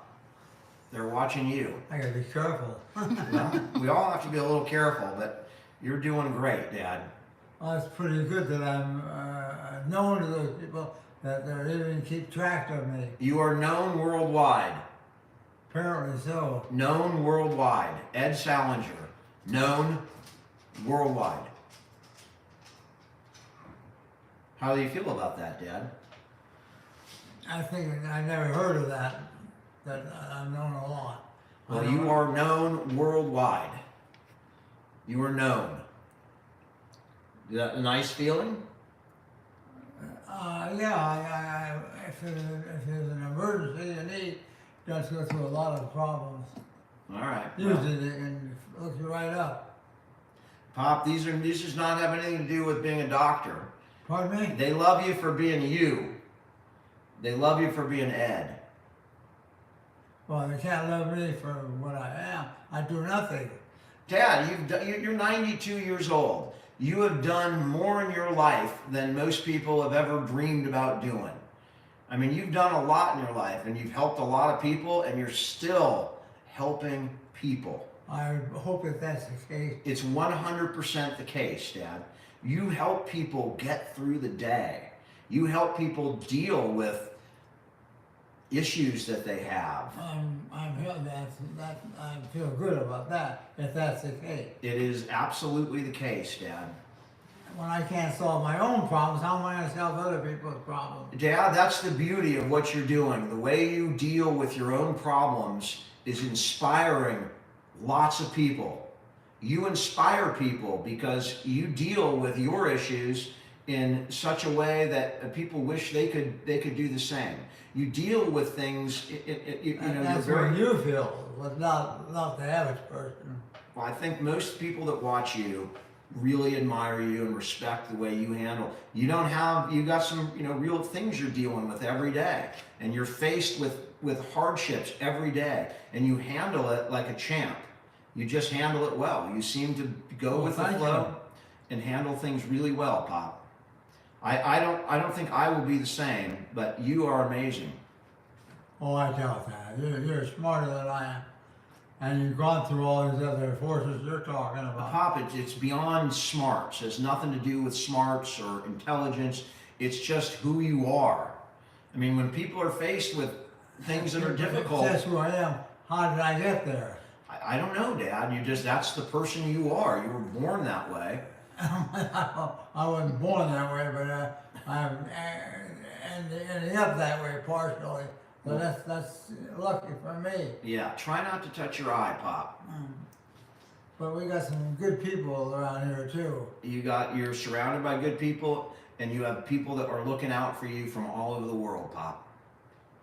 They're watching you. I gotta be careful. Well, we all have to be a little careful, but you're doing great, Dad. Well, it's pretty good that I'm known to those people that they're even keep track of me. You are known worldwide. Apparently so. Known worldwide. Ed Salinger. Known worldwide. How do you feel about that, Dad? I think I never heard of that. That I'm known a lot. Well, you are known worldwide. You are known. Is that a nice feeling? Yeah. If there's an emergency, you need just go through a lot of problems. All right. Usually they can look you right up. Pop, these does not have anything to do with being a doctor. Pardon me? They love you for being you. They love you for being Ed. Well, they can't love me for what I am. I do nothing. Dad, you're 92 years old. You have done more in your life than most people have ever dreamed about doing. I mean, you've done a lot in your life, and you've helped a lot of people, and you're still helping people. I hope that that's the case. It's 100% the case, Dad. You help people get through the day. You help people deal with issues that they have. I feel good about that, if that's the case. It is absolutely the case, Dad. When I can't solve my own problems, how am I going to solve other people's problems? Dad, that's the beauty of what you're doing. The way you deal with your own problems is inspiring lots of people. You inspire people because you deal with your issues in such a way that people wish they could do the same. You deal with things, That's you're what you feel, but not the average person. Well, I think most people that watch you really admire you and respect the way you handle. You got some, real things you're dealing with every day, and you're faced with hardships every day, and you handle it like a champ. You just handle it well. You seem to go with the flow and handle things really well, Pop. I don't think I will be the same, but you are amazing. Oh, I doubt that. You're smarter than I am. And you've gone through all these other forces you're talking about. Pop, it's beyond smarts. It has nothing to do with smarts or intelligence. It's just who you are. I mean, when people are faced with things that are difficult. That's who I am. How did I get there? I don't know, Dad. That's the person you are. You were born that way. I wasn't born that way, but I'm ending up that way partially. So that's lucky for me. Yeah, try not to touch your eye, Pop. But we got some good people around here too. You're surrounded by good people, and you have people that are looking out for you from all over the world, Pop.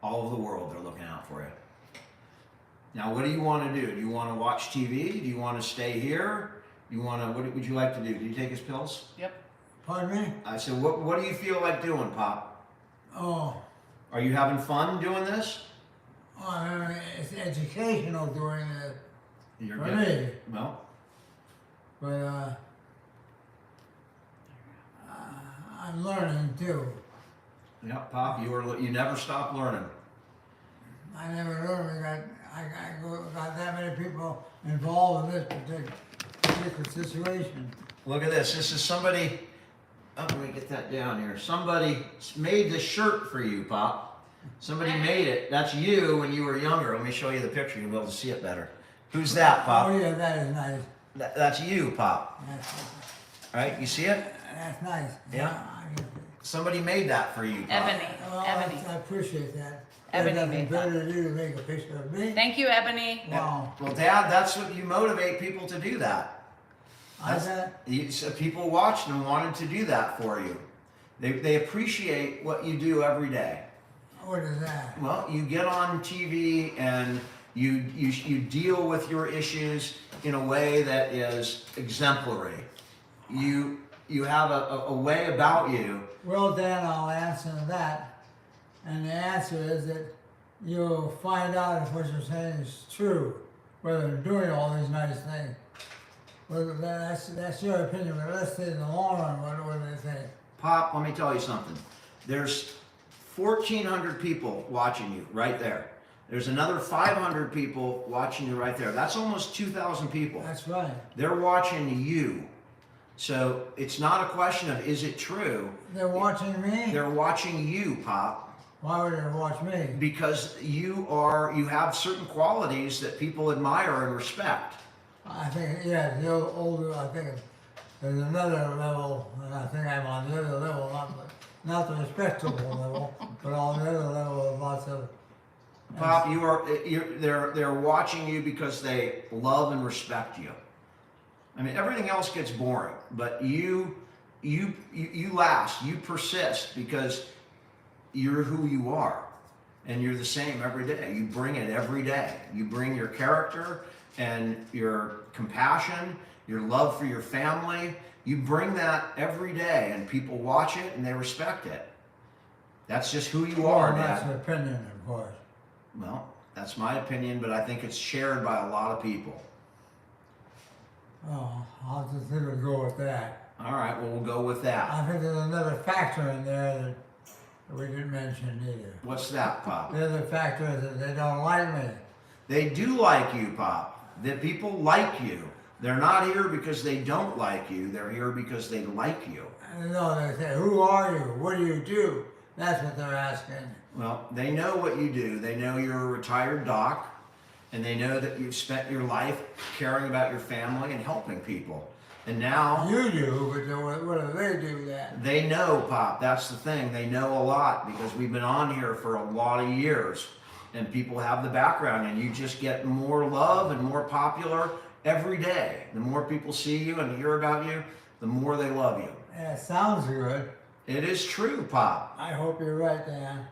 All over the world, they're looking out for you. Now, what do you want to do? Do you want to watch TV? Do you want to stay here? What would you like to do? Do you take his pills? Yep. Pardon me? I said, what do you feel like doing, Pop? Oh. Are you having fun doing this? Oh, I mean, it's educational doing it You're for good. me. Well, But I'm learning too. yeah, Pop, you never stop learning. I never learned. I got that many people involved in this particular situation. Look at this. This is somebody. Oh, let me get that down here. Somebody made this shirt for you, Pop. Somebody made it. That's you when you were younger. Let me show you the picture. You'll be able to see it better. Who's that, Pop? Oh yeah, that is nice. That's you, Pop. Right? You see it? That's nice. Yeah. Somebody made that for you, Pop. Ebony. Well, Ebony. I appreciate that. Ebony There's nothing made that. better to do to make a picture of me. Thank you, Ebony. Wow. Well, Dad, that's what you motivate people to do that. So people watched and wanted to do that for you. They appreciate what you do every day. What is that? Well, you get on TV and you deal with your issues in a way that is exemplary. You have a way about you. Well, Dan, I'll answer that. And the answer is that you'll find out if what you're saying is true, whether you're doing all these nice things. Well, that's your opinion, but let's say in the long run, what do they think? Pop, let me tell you something. There's 1,400 people watching you right there. There's another 500 people watching you right there. That's almost 2,000 people. That's right. They're watching you. So it's not a question of is it true. They're watching me? They're watching you, Pop. Why would they watch me? Because you have certain qualities that people admire and respect. I think, yeah, the older, I think there's another level, and I think I'm on the other level, not the respectable level, but on the other level of lots of. Pop, they're watching you because they love and respect you. I mean, everything else gets boring, but you last, you persist because you're who you are, and you're the same every day. You bring it every day. You bring your character and your compassion, your love for your family. You bring that every day, and people watch it and they respect it. That's just who you are, Well, that's Dad. an opinion, of course. Well, that's my opinion, but I think it's shared by a lot of people. Oh, I'll just leave it go with that. All right, well, we'll go with that. I think there's another factor in there that we didn't mention either. What's that, Pop? The other factor is that they don't like me. They do like you, Pop. That people like you. They're not here because they don't like you. They're here because they like you. And no, they say, who are you? What do you do? That's what they're asking. Well, they know what you do. They know you're a retired doc, and they know that you've spent your life caring about your family and helping people. And now You do, but what do they do that? they know, Pop. That's the thing. They know a lot because we've been on here for a lot of years, and people have the background, and you just get more love and more popular every day. The more people see you and hear about you, the more they love you. Yeah, it sounds good. It is true, Pop. I hope you're right, Dan.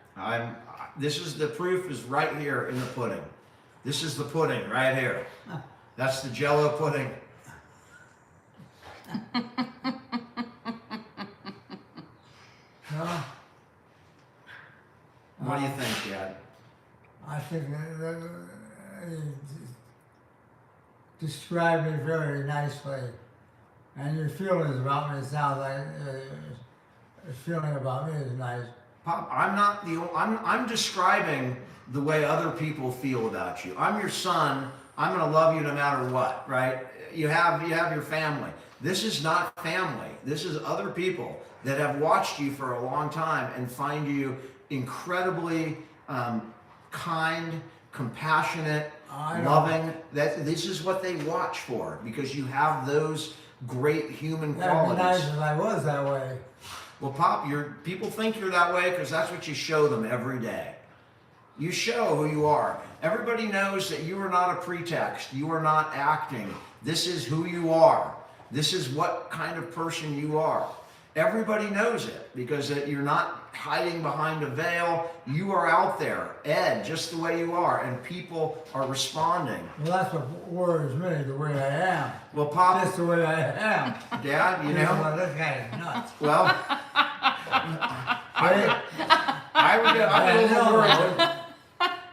This is the proof is right here in the pudding. This is the pudding right here. That's the Jello pudding. No? What do you think, Dad? I think that you described it very nicely. And your feelings about me sound like your feeling about me is nice. Pop, I'm describing the way other people feel about you. I'm your son. I'm gonna love you no matter what, right? You have your family. This is not family. This is other people that have watched you for a long time and find you incredibly kind, compassionate, I know. loving. This is what they watch for because you have those great human That'd be qualities. nice if I was that way. Well, Pop, people think you're that way because that's what you show them every day. You show who you are. Everybody knows that you are not a pretext. You are not acting. This is who you are. This is what kind of person you are. Everybody knows it because you're not hiding behind a veil. You are out there, Ed, just the way you are, and people are responding. Well, that's what worries me, the way I am. Well, Pop, Just the way I am. Dad, you know, Well, this guy is nuts. well, I would a little worried.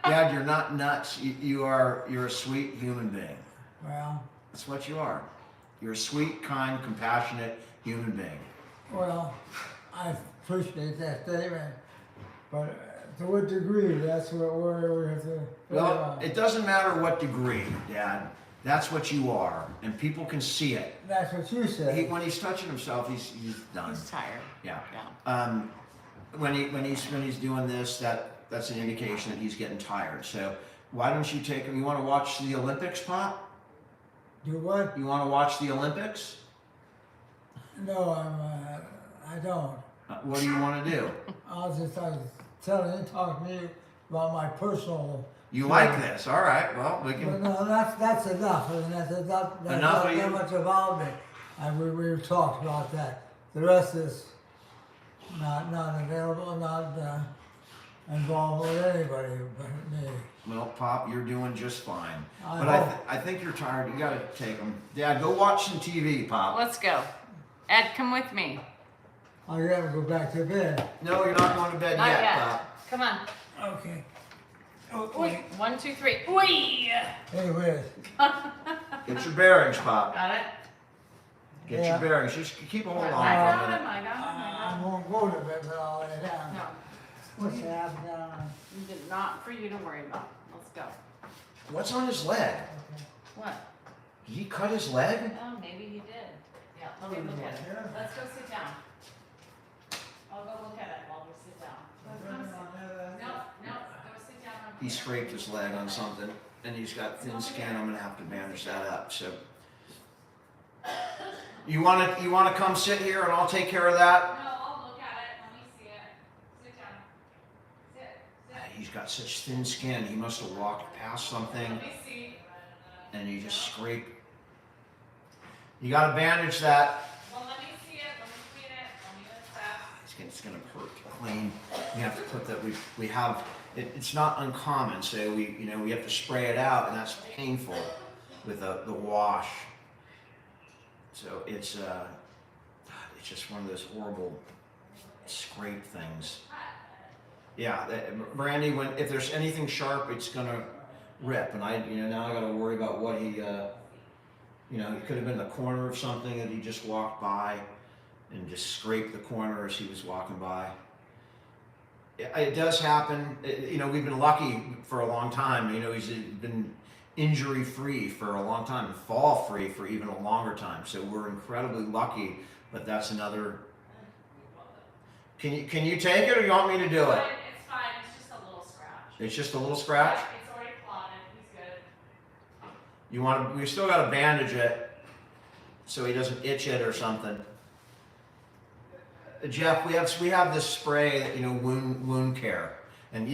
Dad, you're not nuts. You're a sweet human being. Well, That's what you are. You're a sweet, kind, compassionate human being. well, I appreciate that statement, but to what degree, that's where we have to. Well, it doesn't matter what degree, Dad. That's what you are, and people can see it. That's what you said. When he's touching himself, he's done. He's tired. Yeah. Yeah. When he's doing this, that's an indication that he's getting tired. So why don't you take him? You want to watch the Olympics, Pop? Do what? You want to watch the Olympics? No, I don't. What do you want to do? I was talking to you about my personal. You like this? All right. Well, we Well, can. no, that's enough. I mean, that's Enough not of you? that much about me. We've talked about that. The rest is not available, not involved with anybody but me. Well, Pop, you're doing just fine. I But hope. I think you're tired. You got to take him. Dad, go watch some TV, Pop. Let's go. Ed, come with me. I gotta go back to bed. No, you're not going to bed Not yet, yet. Pop. Come on. Okay. Oi. 1, 2, 3. Oi. Anyways, Get your bearings, Pop. Got it? Get Yeah. your bearings. Just keep a hold on for I a got minute. him. I got him. I I won't go to bed, but I'll lay got down. him. No. What's happening? Not for you to worry about. Let's go. What's on his leg? What? Did he cut his leg? Oh, maybe he did. Yeah, let me look at it. Let's go sit down. I'll go look at it while we sit down. No, go sit down. He scraped his leg on something, and he's got thin skin. I'm gonna have to bandage that up. So, you wanna come sit here, and I'll take care of that. No, I'll look at it. Let me see it. Sit down. Sit. He's got such thin skin. He must have walked past something, Let me see. and he just scraped. You gotta bandage that. Well, let me see it. Let me see it. Let me assess. It's gonna hurt to clean. We have to put that. We have. It's not uncommon, so we have to spray it out, and that's painful with the wash. So it's just one of those horrible scrape things. Yeah, Brandy, if there's anything sharp, it's gonna rip. And now I got to worry about what he, it could have been the corner of something that he just walked by and just scraped the corner as he was walking by. It does happen. We've been lucky for a long time. He's been injury free for a long time and fall free for even a longer time. So we're incredibly lucky. But that's another. Can you take it, or you want me to do it? It's fine. It's just a little scratch. It's just a little scratch. It's already clotted. He's good. We still got to bandage it so he doesn't itch it or something. Jeff, we have this spray, wound care, and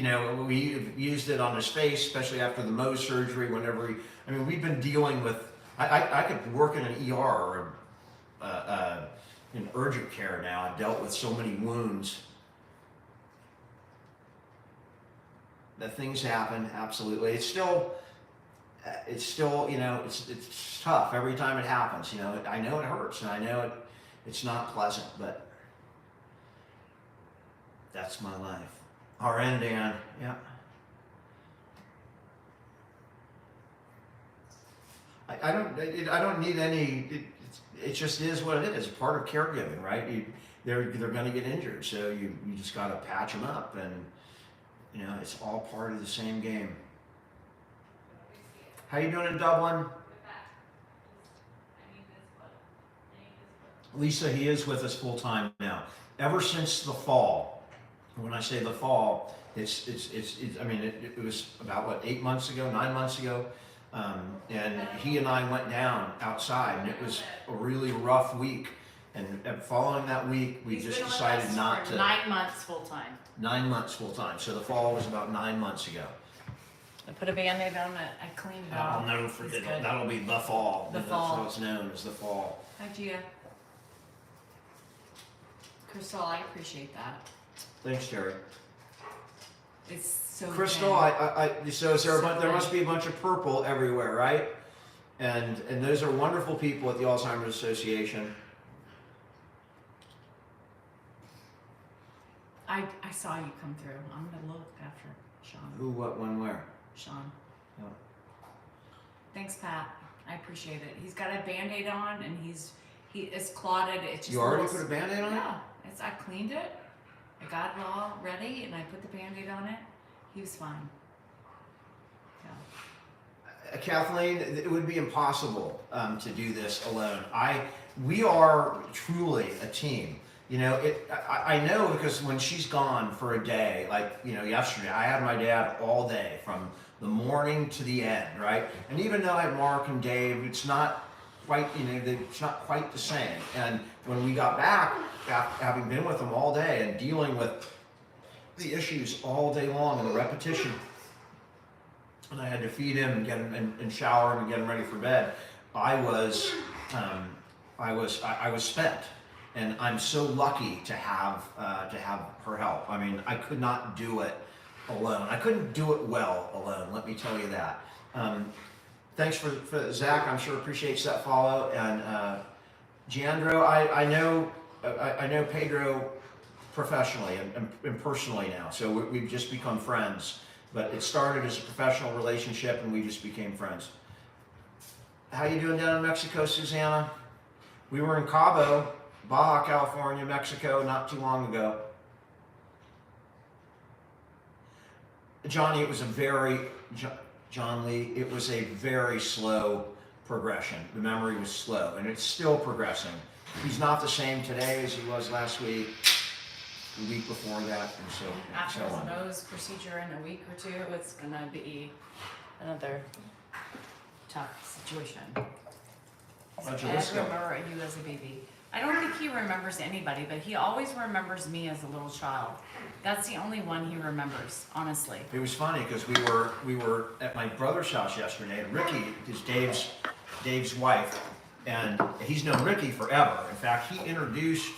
we used it on his face, especially after the Mohs surgery. Whenever we've been dealing with. I could work in an ER or in urgent care now. I've dealt with so many wounds. That things happen, absolutely. It's still, it's tough every time it happens. I know it hurts, and I know it's not pleasant, but that's my life. RN Dan, yeah. I don't need any. It just is what it is. It's part of caregiving, right? They're going to get injured, so you just got to patch them up, and it's all part of the same game. How you doing in Dublin? Lisa, he is with us full time now. Ever since the fall. When I say the fall, it was about 8 months ago, 9 months ago. And he and I went down outside, and it was a really rough week. And following that week, we just decided not to. 9 months full time. 9 months full time. So the fall was about 9 months ago. I put a Band-Aid on it. I cleaned it off. I'll never forget. That'll be the fall. The fall. That's how it's known as the fall. Hi, Gia. Crystal, I appreciate that. Thanks, Terry. It's so Crystal, good. so is there So there must be a bunch of purple everywhere, right? And those are wonderful people at the Alzheimer's Association. I saw you come through. I'm gonna look after Sean. Who, what, when, where? Sean. Yeah. Thanks, Pat. I appreciate it. He's got a Band-Aid on, and he is clotted. It's just You already put a Band-Aid on it? Yeah. I cleaned it. I got it all ready, and I put the Band-Aid on it. He was fine. Yeah. Kathleen, it would be impossible to do this alone. We are truly a team. I know because when she's gone for a day, yesterday, I had my dad all day from the morning to the end, right? And even though I had Mark and Dave, it's not quite, it's not quite the same. And when we got back, after having been with them all day and dealing with the issues all day long and the repetition, and I had to feed him and get him and shower him and get him ready for bed, I was spent. And I'm so lucky to have her help. I could not do it alone. I couldn't do it well alone. Let me tell you that. Thanks for Zach. I'm sure appreciates that follow. And Giandro, I know Pedro professionally and personally now. So we've just become friends. But it started as a professional relationship, and we just became friends. How you doing down in Mexico, Susanna? We were in Cabo, Baja California, Mexico, not too long ago. Johnny, John Lee, it was a very slow progression. The memory was slow, and it's still progressing. He's not the same today as he was last week, the week before that, and so After his on. nose procedure in a week or two, it's gonna be another tough situation. How'd you I list go? remember you as a baby. I don't think he remembers anybody, but he always remembers me as a little child. That's the only one he remembers, honestly. It was funny because we were at my brother's house yesterday, and Ricky is Dave's wife, and he's known Ricky forever. In fact, he introduced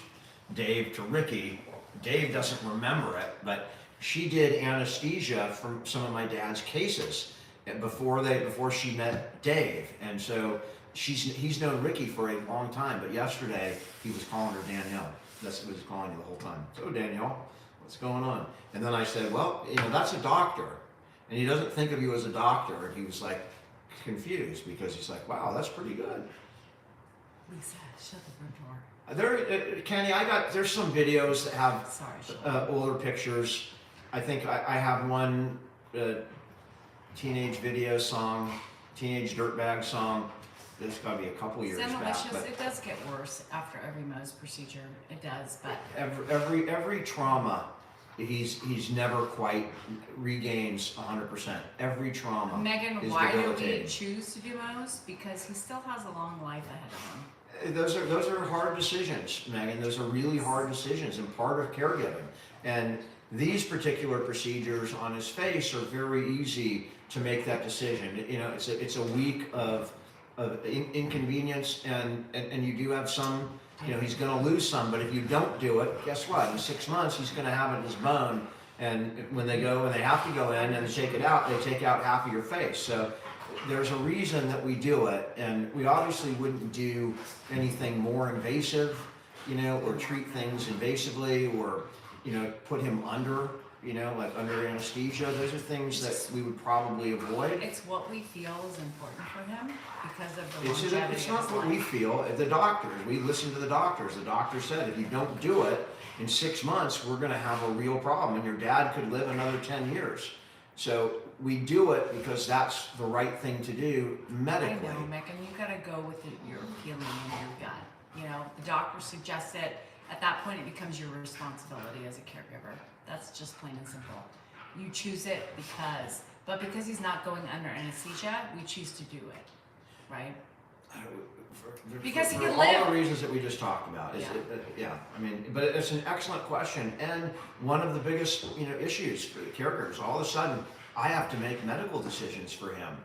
Dave to Ricky. Dave doesn't remember it, but she did anesthesia for some of my dad's cases before she met Dave, and so he's known Ricky for a long time. But yesterday he was calling her Danielle. That's what he was calling you the whole time. So Danielle, What's going on? And then I said, well, that's a doctor. And he doesn't think of you as a doctor. And he was like confused because he's like, wow, that's pretty good. Lisa, shut the front door. Kenny, there's some videos that have Sorry, Sean. older pictures. I think I have one teenage video song, teenage dirtbag song. There's got to be a couple years Send back. malicious. But It does get worse after every Mohs procedure. It does, but every trauma, he's never quite regains 100%. Every trauma. Megan, is why do we debilitating. choose to do Mohs? Because he still has a long life ahead of him. Those are hard decisions, Megan. Those are really hard decisions and part of caregiving. And these particular procedures on his face are very easy to make that decision. It's a week of inconvenience, and you do have some. He's going to lose some, but if you don't do it, guess what? In 6 months, he's going to have it in his bone. And when they have to go in and take it out, they take out half of your face. So there's a reason that we do it, and we obviously wouldn't do anything more invasive, or treat things invasively, or put him under, like under anesthesia. Those are things that we would probably avoid. It's what we feel is important for him because of the longevity It's of not his what life. we feel. The doctors, we listen to the doctors. The doctor said if you don't do it in 6 months, we're going to have a real problem, and your dad could live another 10 years. So we do it because that's the right thing to do medically. I know, Megan, you gotta go with your feeling and your gut. The doctor suggests it. At that point, it becomes your responsibility as a caregiver. That's just plain and simple. You choose it because he's not going under anesthesia, we choose to do it, right? Because he for can all live. the reasons that we just talked about. But it's an excellent question, and one of the biggest issues for the caregivers. All of a sudden, I have to make medical decisions for him.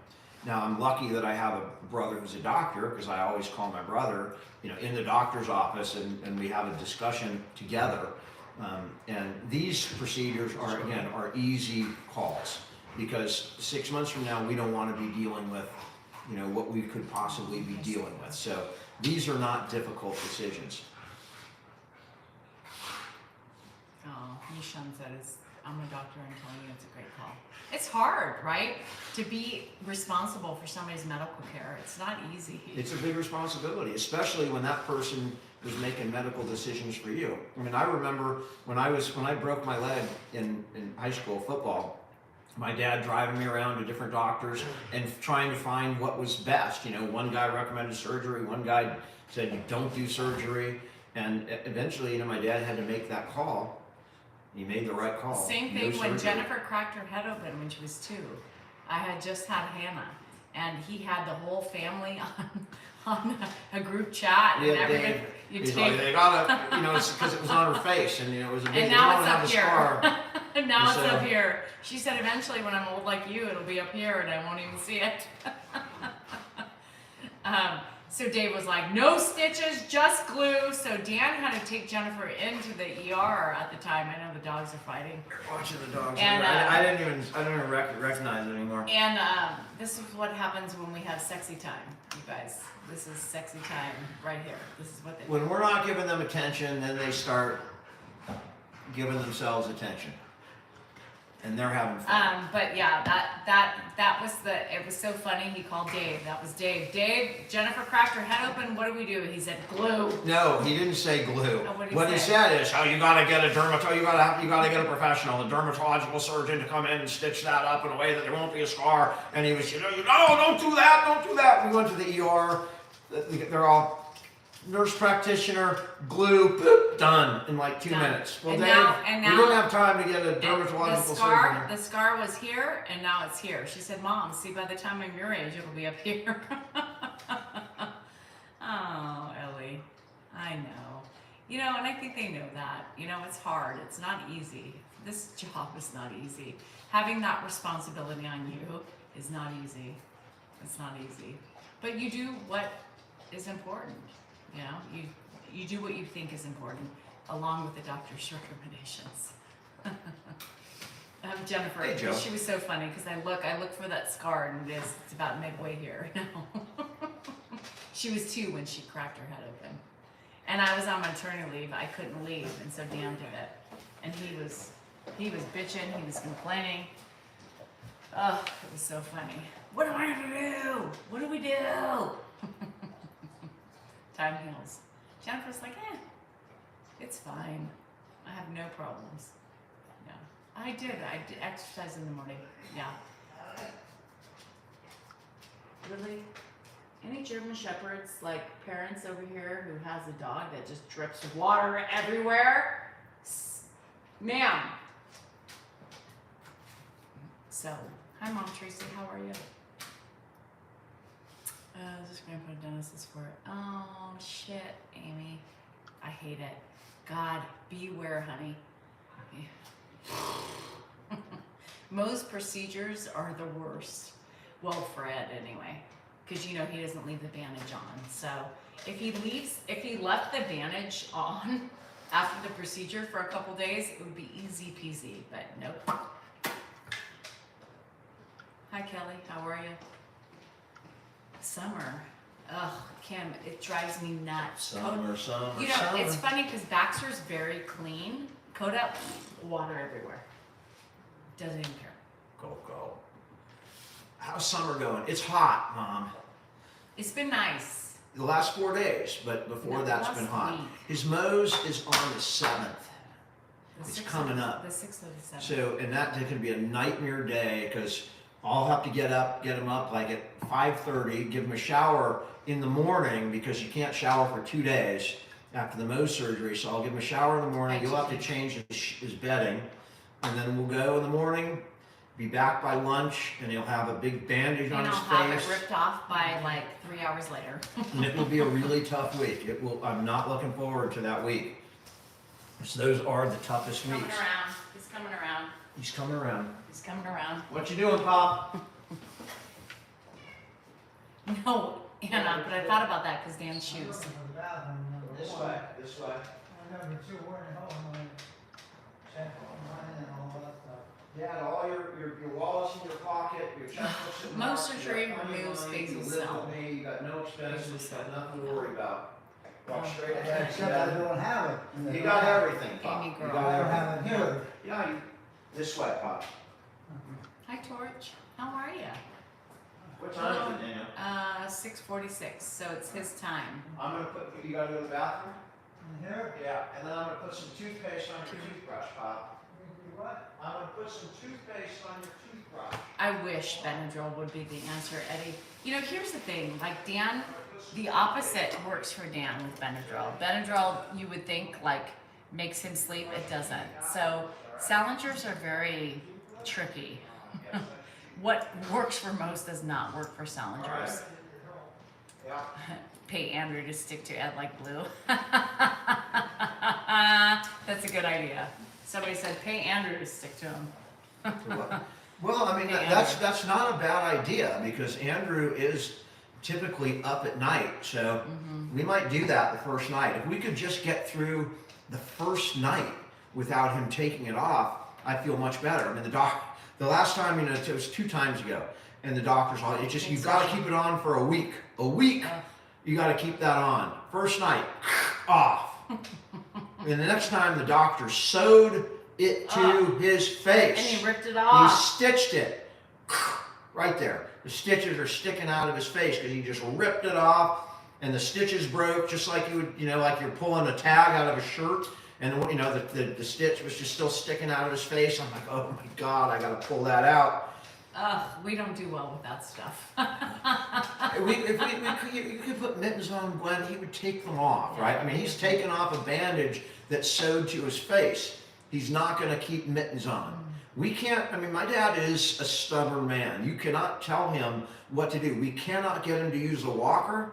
Now, I'm lucky that I have a brother who's a doctor, because I always call my brother, in the doctor's office, and we have a discussion together. And these procedures are easy calls, because 6 months from now, we don't want to be dealing with what we could possibly be dealing with. So these are not difficult decisions. Oh, Nishan says, I'm a doctor, I'm telling you it's a great call. It's hard, right? To be responsible for somebody's medical care. It's not easy. It's a big responsibility, especially when that person was making medical decisions for you. I mean, I remember when I broke my leg in high school football, my dad driving me around to different doctors and trying to find what was best. One guy recommended surgery, one guy said you don't do surgery, and eventually, my dad had to make that call. He made the right call. Same No thing when surgery. Jennifer cracked her head open when she was 2. I had just had Hannah, and he had the whole family on a group chat, and everybody. He's like, they gotta, it's because it was on her face, and it was a big. And now we it's don't have up a here. scar. And now it's So- up here. She said eventually when I'm old like you, it'll be up here and I won't even see it. So Dave was like, no stitches, just glue. So Dan had to take Jennifer into the ER at the time. I know the dogs are fighting. Watching the dogs. And, I don't even recognize it anymore. And this is what happens when we have sexy time, you guys. This is sexy time right here. This is what they When we're not giving them attention, then they start giving themselves attention, and they're having fun. But yeah, that was it was so funny. He called Dave. That was Dave. Dave, Jennifer cracked her head open. What do we do? He said glue. No, he didn't say glue. Oh, what'd he What he say? said is, you gotta get a you gotta get a professional, a dermatological surgeon to come in and stitch that up in a way that there won't be a scar. And he was, no, don't do that. We went to the ER. They're all nurse practitioner, glue, boop, done in like 2 Done. minutes. Well, And Dave, now- we didn't have time to get a And dermatological surgeon. the scar was here, and now it's here. She said, Mom, see, by the time I'm your age, it'll be up here. Oh, Ellie, I know. And I think they know that. It's hard. It's not easy. This job is not easy. Having that responsibility on you is not easy. It's not easy. But you do what is important. You do what you think is important, along with the doctor's recommendations. Jennifer, Hey, Joe. she was so funny because I look for that scar, and it's about midway here now. She was 2 when she cracked her head open, and I was on maternity leave. I couldn't leave, and so Dan did it, and he was He was bitching, he was complaining. Oh, it was so funny. What am I gonna do? What do we do? Time heals. Jennifer's like, it's fine. I have no problems. Yeah, I did exercise in the morning. Yeah. Really? Any German Shepherds, like parents over here who has a dog that just drips water everywhere? Ma'am. So, hi Mom Tracy, how are you? This grandpa Dennis is for it. Oh shit, Amy. I hate it. God, beware, honey. Most procedures are the worst. Well, Fred anyway. Because you know he doesn't leave the bandage on. So if he left the bandage on after the procedure for a couple days, it would be easy peasy, but nope. Hi Kelly, how are you? Summer. Ugh, Kim, it drives me nuts. Summer. You know, it's funny because Baxter's very clean. Koda, water everywhere. Doesn't even care. Go. How's summer going? It's hot, Mom. It's been nice. The last 4 days, but before that's been hot. Week. His Moe's is on the 7th. It's coming up. The 6th or the 7th. So, and that can be a nightmare day because I'll have to get him up like at 5:30, give him a shower in the morning because you can't shower for 2 days after the Mohs surgery. So I'll give him a shower in the morning. You'll have to change his bedding, and then we'll go in the morning. Be back by lunch, and he'll have a big bandage on his face. And I'll have it ripped off by like 3 hours later. And it will be a really tough week. It will. I'm not looking forward to that week. So those are the toughest weeks. He's coming around. He's coming around. He's coming around. What you doing, Pop? No, Anna, but I thought about that because Dan's shoes. This way. Yeah, all your wallets in your pocket, your checkbooks in Most surgery removes basal cell. cell. You got no expenses, you got nothing to worry about. Walk straight ahead. Except I don't have it. You got everything, Pop. Amy You girl. got I don't everything. have it here. Yeah, this way, Pop. Hi, Torch. How are you? What time is it, Daniel? 6:46. So it's his time. I'm gonna put. You gotta go to the bathroom. Here? Yeah, and then I'm gonna put some toothpaste on your toothbrush, Pop. What? I'm gonna put some toothpaste on your toothbrush. I wish Benadryl would be the answer, Eddie. You know, here's the thing. Like Dan, the opposite works for Dan with Benadryl. Benadryl, you would think like makes him sleep. It doesn't. So Salingers are very tricky. What works for most does not work for Salingers. Yeah. Pay Andrew to stick to Ed like glue. That's a good idea. Somebody said pay Andrew to stick to him. Well, I mean, Hey, that's not a bad idea because Andrew is typically up at night. So we might do that the first night. If we could just get through the first night without him taking it off, I feel much better. I mean, the last time, it was 2 times ago, and the doctor's all, you've got to keep it on for a week. A week, you got to keep that on. First night, off. And the next time the doctor sewed it to his face. And he ripped it He off. stitched it right there. The stitches are sticking out of his face because he just ripped it off, and the stitches broke just like you would, like you're pulling a tag out of a shirt, and the stitch was just still sticking out of his face. I'm like, oh my God, I got to pull that out. We don't do well with that stuff. You could put mittens on Glenn, he would take them off, right? I mean, he's taken off a bandage that's sewed to his face. He's not going to keep mittens on. We can't, my dad is a stubborn man. You cannot tell him what to do. We cannot get him to use a walker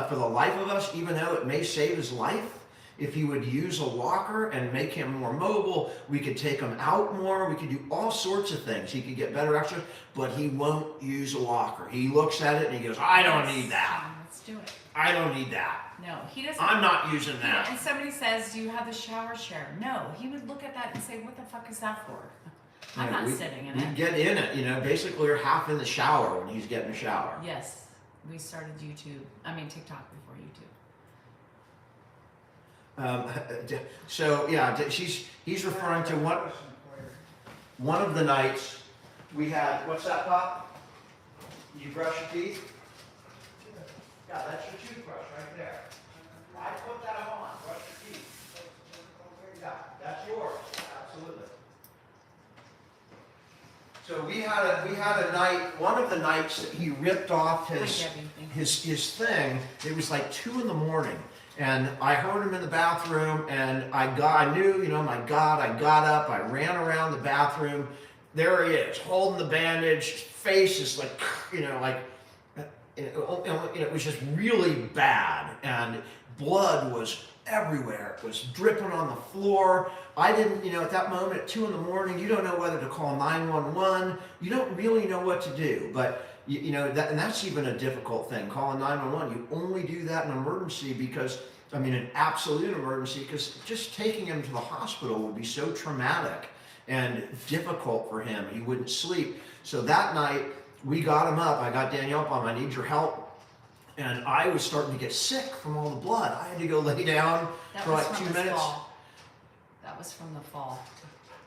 for the life of us, even though it may save his life. If he would use a walker and make him more mobile, we could take him out more. We could do all sorts of things. He could get better exercise, but he won't use a walker. He looks at it and he goes, I don't need that. Let's do it. I don't need that. No, he doesn't. I'm not using that. And somebody says, do you have the shower chair? No, he would look at that and say, what the fuck is that for? I'm not sitting in We it. get in it, basically we're half in the shower when he's getting a shower. Yes, we started TikTok before YouTube. So yeah, he's referring to what? one of the nights we had, what's that, Pop? You brush your teeth? Yeah, that's your toothbrush right there. I put that on, brush your teeth. Yeah, that's yours, absolutely. So we had a night, one of the nights that he ripped off his thing. It was like 2 a.m. and I heard him in the bathroom, and I knew, my God, I got up, I ran around the bathroom. There he is, holding the bandage, face is like, it was just really bad, and blood was everywhere. It was dripping on the floor. I didn't, at that moment at 2 a.m, you don't know whether to call 911. You don't really know what to do, but and that's even a difficult thing, calling 911. You only do that in an emergency because, an absolute emergency, because just taking him to the hospital would be so traumatic and difficult for him. He wouldn't sleep. So that night, we got him up. I got Danielle up on him. I need your help. And I was starting to get sick from all the blood. I had to go lay down for like 2 minutes. That was from the fall.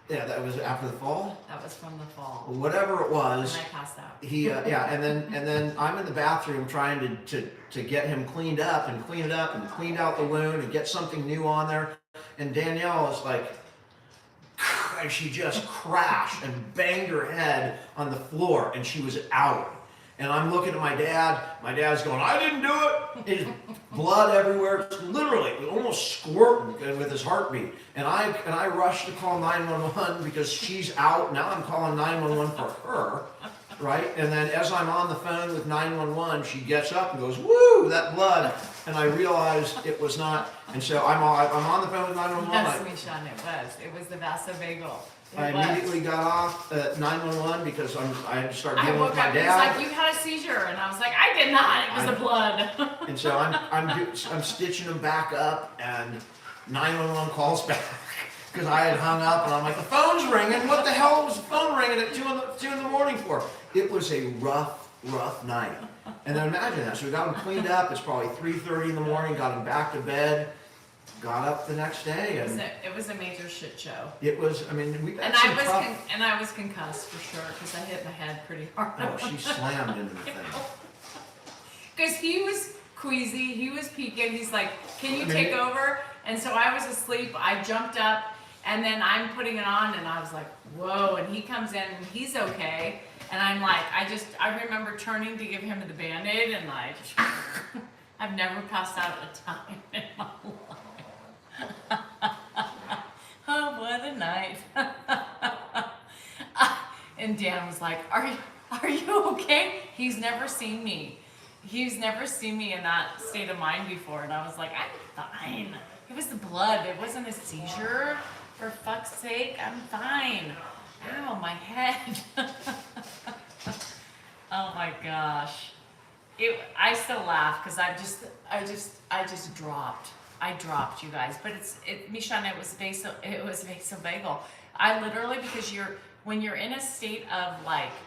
Yeah, that was after the fall? That was from the fall. Whatever it was. And I passed out. And then I'm in the bathroom trying to get him cleaned up and clean it up and cleaned out the wound and get something new on there. And Danielle was like, and she just crashed and banged her head on the floor, and she was out. And I'm looking at my dad. My dad's going, I didn't do it. There's blood everywhere. Literally, almost squirting with his heartbeat. And I rushed to call 911 because she's out. Now I'm calling 911 for her, right? And then as I'm on the phone with 911, she gets up and goes, woo, that blood. And I realized it was not. And so I'm on the phone with 911. Yes, Michon, it was the vasovagal. I immediately got off at 911 because I had to start dealing with my dad. He was like, you had a seizure, and I was like, I did not. It was the blood. And so I'm stitching him back up, and 911 calls back because I had hung up, and I'm like, the phone's ringing. What the hell was the phone ringing at 2 in the morning for? It was a rough night. And then imagine that. So we got him cleaned up. It's probably 3:30 in the morning. Got him back to bed. Got up the next day, and it was a major shit show. It was. We had I was concussed for sure because I hit my head pretty hard. Oh, she slammed into the thing. Because he was queasy, he was peeking. He's like, "Can you take over?" And so I was asleep. I jumped up, and then I'm putting it on, and I was like, "Whoa!" And he comes in, and he's okay. And I'm like, I remember turning to give him the Band-Aid, and I've never passed out at a time in my life. Oh, what a night. And Dan was like, are you okay? He's never seen me in that state of mind before. And I was like, I'm fine. It was the blood. It wasn't a seizure. For fuck's sake, I'm fine. Ow, my head. Oh my gosh. I still laugh because I just dropped. I dropped, you guys, but Michon, it was vasovagal. I literally, because when you're in a state of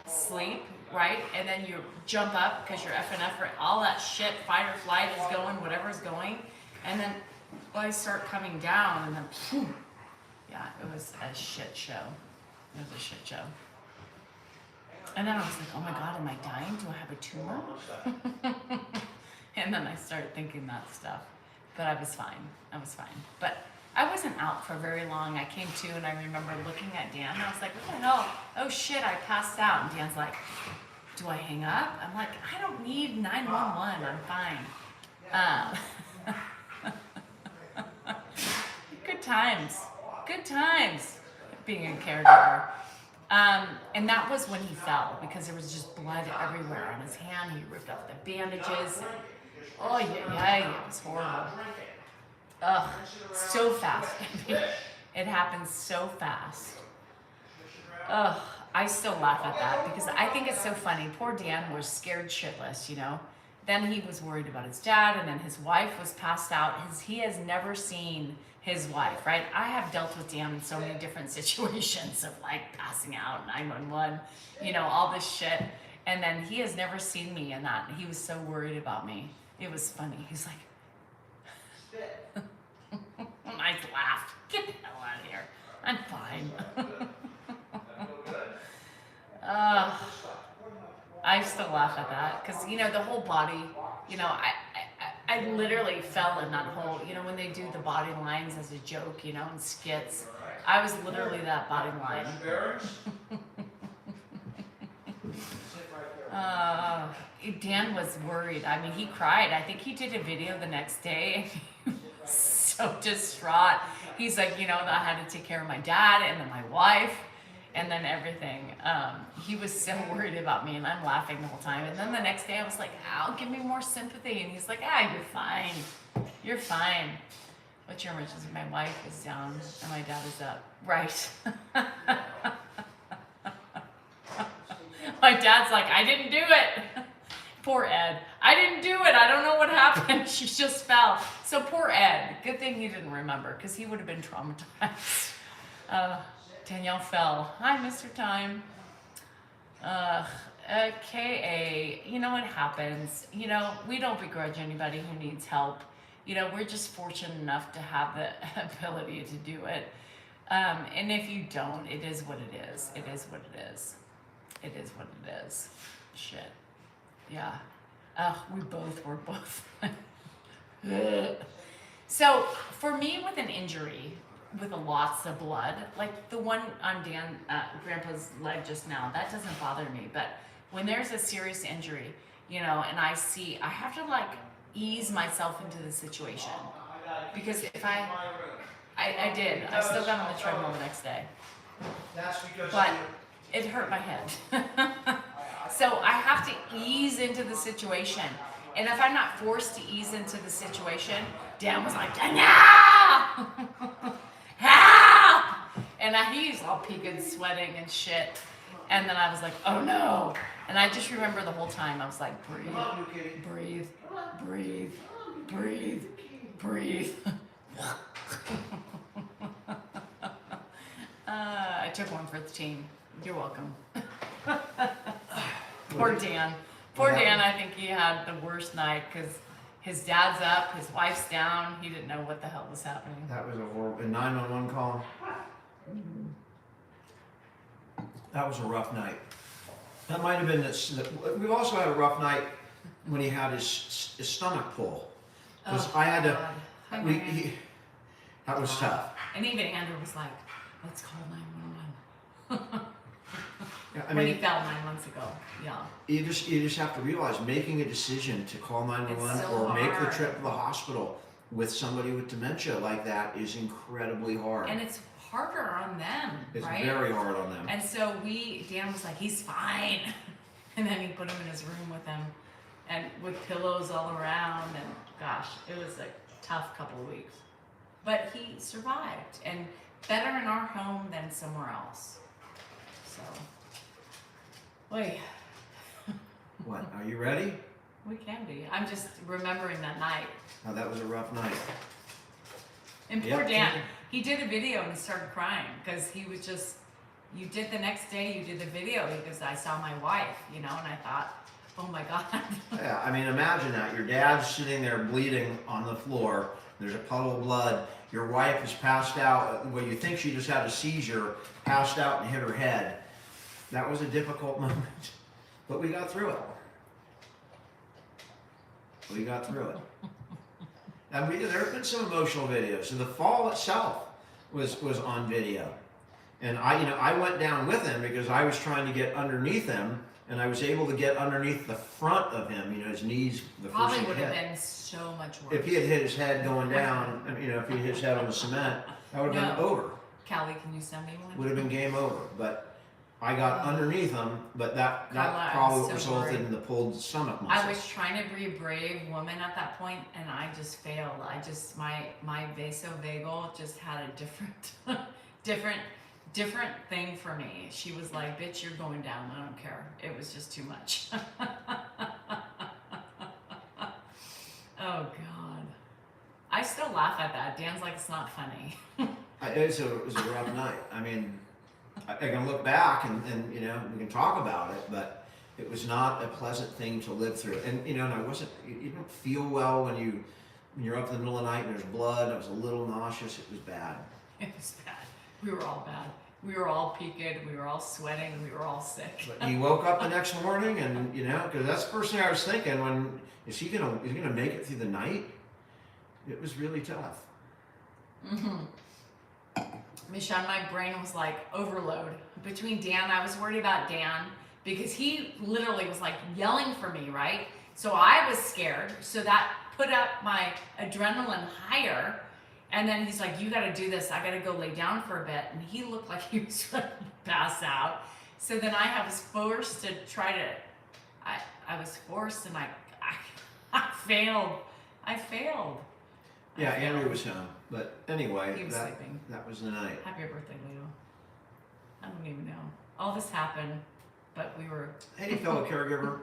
sleep, right, and then you jump up because you're FNF, all that shit, fight or flight is going, whatever's going, and then I start coming down, and then, phew, yeah, it was a shit show. It was a shit show. And then I was like, oh my God, am I dying? Do I have a tumor? And then I started thinking that stuff. But I was fine. But I wasn't out for very long. I came to, and I remember looking at Dan, and I was like, what the hell? Oh shit, I passed out. And Dan's like, do I hang up? I'm like, I don't need 911. I'm fine. Good times being a caregiver. And that was when he fell, because there was just blood everywhere on his hand. He ripped off the bandages. Oh yeah, it was horrible. Ugh, so fast. It happened so fast. Ugh, I still laugh at that because I think it's so funny. Poor Dan was scared shitless, Then he was worried about his dad, and then his wife was passed out. He has never seen his wife, right? I have dealt with Dan in so many different situations of passing out, 911, all this shit. And then he has never seen me in that. He was so worried about me. It was funny. He's like, I laughed. Get the hell out of here. I'm fine. I still laugh at that because you know the whole body. You know, I literally fell in that hole. You know, when they do the body lines as a joke, you know, in skits, I was literally that body line. Dan was worried. I mean, he cried. I think he did a video the next day, and he was so distraught. He's like, you know, I had to take care of my dad and then my wife. And then everything. He was so worried about me, and I'm laughing the whole time. And then the next day, I was like, "Ow, give me more sympathy." And he's like, "Ah, you're fine. You're fine." What's your emergency? My wife is down, and my dad is up. Right. My dad's like, "I didn't do it." Poor Ed. I didn't do it. I don't know what happened. She just fell. So poor Ed. Good thing he didn't remember, because he would have been traumatized. Danielle fell. Hi, Mr. Time. KA, you know what happens. You know, we don't begrudge anybody who needs help. You know, we're just fortunate enough to have the ability to do it. And if you don't, it is what it is. It is what it is. It is what it is. Shit. Yeah. We both were both. So, for me with an injury, with lots of blood, like the one on Grandpa's leg just now, that doesn't bother me. But when there's a serious injury, you know, and I have to like ease myself into the situation, because if I did, I still got on the treadmill the next day, but it hurt my head. So I have to ease into the situation, and if I'm not forced to ease into the situation, Dan was like, "Danielle! Help!" And he's all peaked and sweating and shit. And then I was like, "Oh no." And I just remember the whole time, I was like, breathe, breathe, breathe, breathe, breathe. I took one for the team. You're welcome. Poor Dan. Poor Dan, I think he had the worst night, because his dad's up, his wife's down. He didn't know what the hell was happening. That was a horrible 911 call. That was a rough night. That might have been we've also had a rough night when he had his stomach pull. Because I had to. That was tough. And even Andrew was like, "Let's call 911." Yeah, When he fell 9 months ago. Yeah. You just have to realize, making a decision to call 911 so or make the hard. trip to the hospital with somebody with dementia like that is incredibly hard. And it's harder on them, It's right? very hard on them. And so Dan was like, "He's fine." And then he put him in his room with him, and with pillows all around, and gosh, it was a tough couple of weeks. But he survived, and better in our home than somewhere else. So, wait. What? Are you ready? We can be. I'm just remembering that night. Oh, that was a rough night. And poor Yep. Dan, he did a video and he started crying, because he was just, you did the next day, you did the video, because I saw my wife, you know, and I thought, oh my God. Yeah, I mean, imagine that. Your dad's sitting there bleeding on the floor. There's a puddle of blood. Your wife is passed out. Well, you think she just had a seizure, passed out and hit her head. That was a difficult moment, but we got through it. We got through it. And there have been some emotional videos. So the fall itself was on video, and I went down with him because I was trying to get underneath him, and I was able to get underneath the front of him. You know, his knees. The Probably first would hit. have been so much worse. If he had hit his head going down, you know, if he hit his head on the cement, that would have been over. Callie, can you send me one? Would have been game over. But I got underneath him, but that Carla, probably I'm so resulted worried. in the pulled stomach muscles. I was trying to be a brave woman at that point, and I just failed. My vasovagal just had a different thing for me. She was like, "Bitch, you're going down. I don't care." It was just too much. Oh God. I still laugh at that. Dan's like, "It's not funny." It was a rough night. I mean, I can look back and you know, we can talk about it, but it was not a pleasant thing to live through. And you know, you don't feel well when you're up in the middle of the night and there's blood. I was a little nauseous. It was bad. It was bad. We were all bad. We were all peaked, we were all sweating, we were all sick. But he woke up the next morning, and because that's the first thing I was thinking. When is he gonna make it through the night? It was really tough. Michelle, my brain was like overload. Between Dan, I was worried about Dan because he literally was like yelling for me, right? So I was scared. So that put up my adrenaline higher. And then he's like, you got to do this. I got to go lay down for a bit. And he looked like he was going to pass out. So then I was forced to try to, I was forced and I failed. I failed. Yeah, Andrew was home. But anyway, He was sleeping. that was the night. Happy birthday, Leo. I don't even know. All this happened, but we were. Hey, fellow caregiver,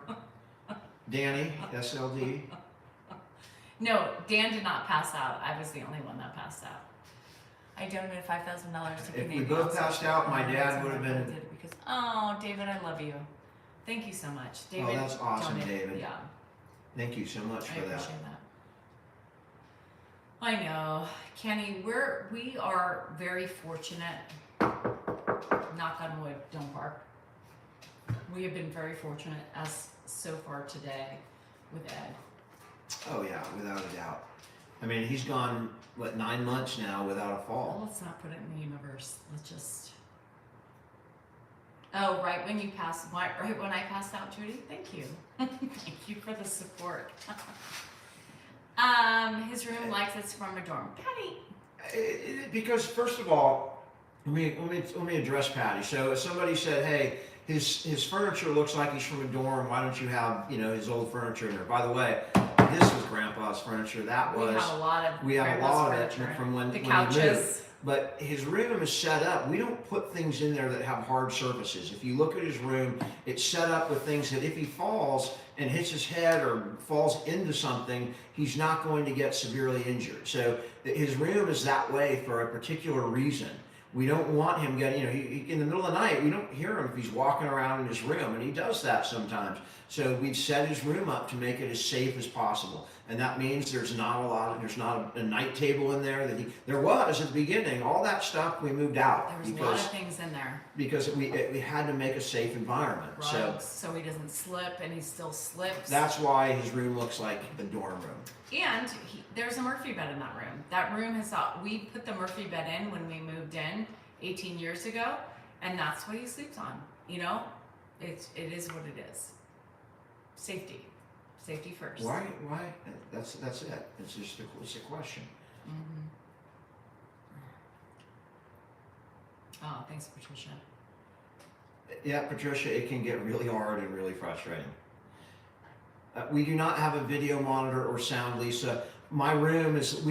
Danny, SLD. No, Dan did not pass out. I was the only one that passed out. I donated $5,000 to If we Canadian both Alzheimer's. passed out, my dad That's would have what I been. did because, oh, David, I love you. Thank you so much. David. that's awesome, donated- David. Yeah, Thank you so much I for that. appreciate that. I know, Kenny. We are very fortunate. Knock on wood. Don't bark. We have been very fortunate as so far today with Ed. Oh yeah, without a doubt. I mean, he's gone 9 months now without a Well, fall. let's not put it in the universe. Let's just. Oh, right when I passed out, Judy. Thank you. Thank you for the support. His room likes it's from a dorm. Patty. Because first of all, let me address Patty. So if somebody said, "Hey, his furniture looks like he's from a dorm. Why don't you have his old furniture in there?" By the way, this was Grandpa's furniture. That was We have a lot of. we have a Grandma's lot of it furniture. from when the he couches. moved. But his room is set up. We don't put things in there that have hard surfaces. If you look at his room, it's set up with things that if he falls and hits his head or falls into something, he's not going to get severely injured. So his room is that way for a particular reason. We don't want him getting, he, in the middle of the night, we don't hear him if he's walking around in his room, and he does that sometimes. So we'd set his room up to make it as safe as possible. And that means there's not a night table in there there was at the beginning. All that stuff we moved out There was a lot of things in there. because we had to make a safe environment. Rugs, so he doesn't slip, and he still slips. That's why his room looks like a dorm room. And there's a Murphy bed in that room. That room we put the Murphy bed in when we moved in 18 years ago, and that's what he sleeps on. It is what it is. Safety first. Why? That's it. It's a question. Mm-hmm. Oh, thanks, Patricia. Yeah, Patricia, it can get really hard and really frustrating. We do not have a video monitor or sound, Lisa. My room is,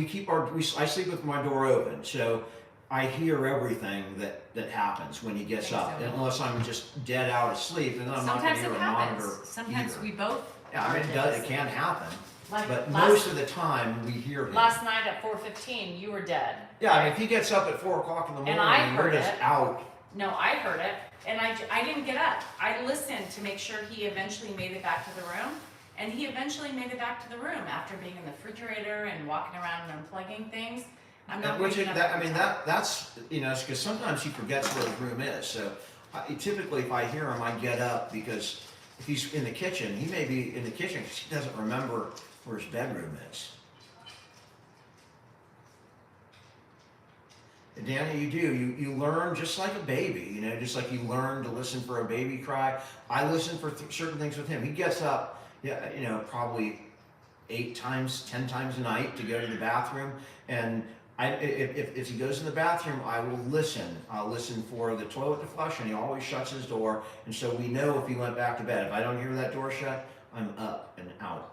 I sleep with my door open, so I hear everything that happens when he gets Thanks, up, Dylan. unless I'm just dead out asleep, and then I'm not going Sometimes to hear it a happens. monitor Sometimes either. we both. Yeah, I mean, it can happen, Like but last, most of the time we hear him. last night at 4:15, you were dead. Yeah, I mean, if he gets up at 4 o'clock in the morning, And I and we're heard just it. out. No, I heard it, and I didn't get up. I listened to make sure he eventually made it back to the room, and he eventually made it back to the room after being in the refrigerator and walking around and unplugging things. I'm not waking up every time. That's because sometimes he forgets where his room is. So typically, if I hear him, I get up because if he's in the kitchen, he may be in the kitchen because he doesn't remember where his bedroom is. Danny, you do. You learn just like a baby, just like you learn to listen for a baby cry. I listen for certain things with him. He gets up, probably 8 times, 10 times a night to go to the bathroom. And if he goes in the bathroom, I will listen. I'll listen for the toilet to flush, and he always shuts his door. And so we know if he went back to bed. If I don't hear that door shut, I'm up and out.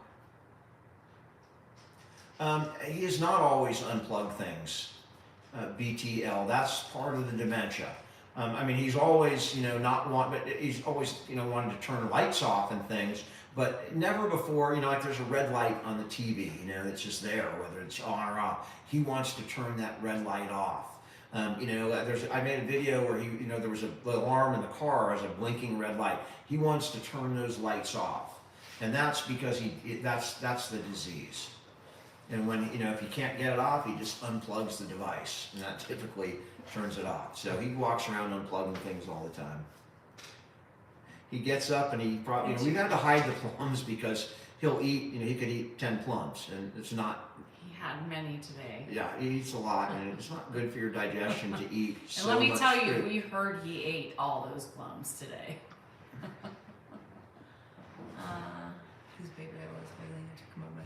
He has not always unplugged things. BTL, that's part of the dementia. He's always, but he's always, wanted to turn lights off and things, but never before, like there's a red light on the TV, that's just there, whether it's on or off. He wants to turn that red light off. I made a video where there was an alarm in the car as a blinking red light. He wants to turn those lights off, and that's because that's the disease. And when, if he can't get it off, he just unplugs the device, and that typically turns it off. So he walks around unplugging things all the time. He gets up and he probably, we've had to hide the plums because he'll eat, he could eat 10 plums, and it's not. He had many today. Yeah, he eats a lot, and it's not good for your digestion to eat And so let me much tell you, fruit. we heard he ate all those plums today. Whose baby I was waiting to come over.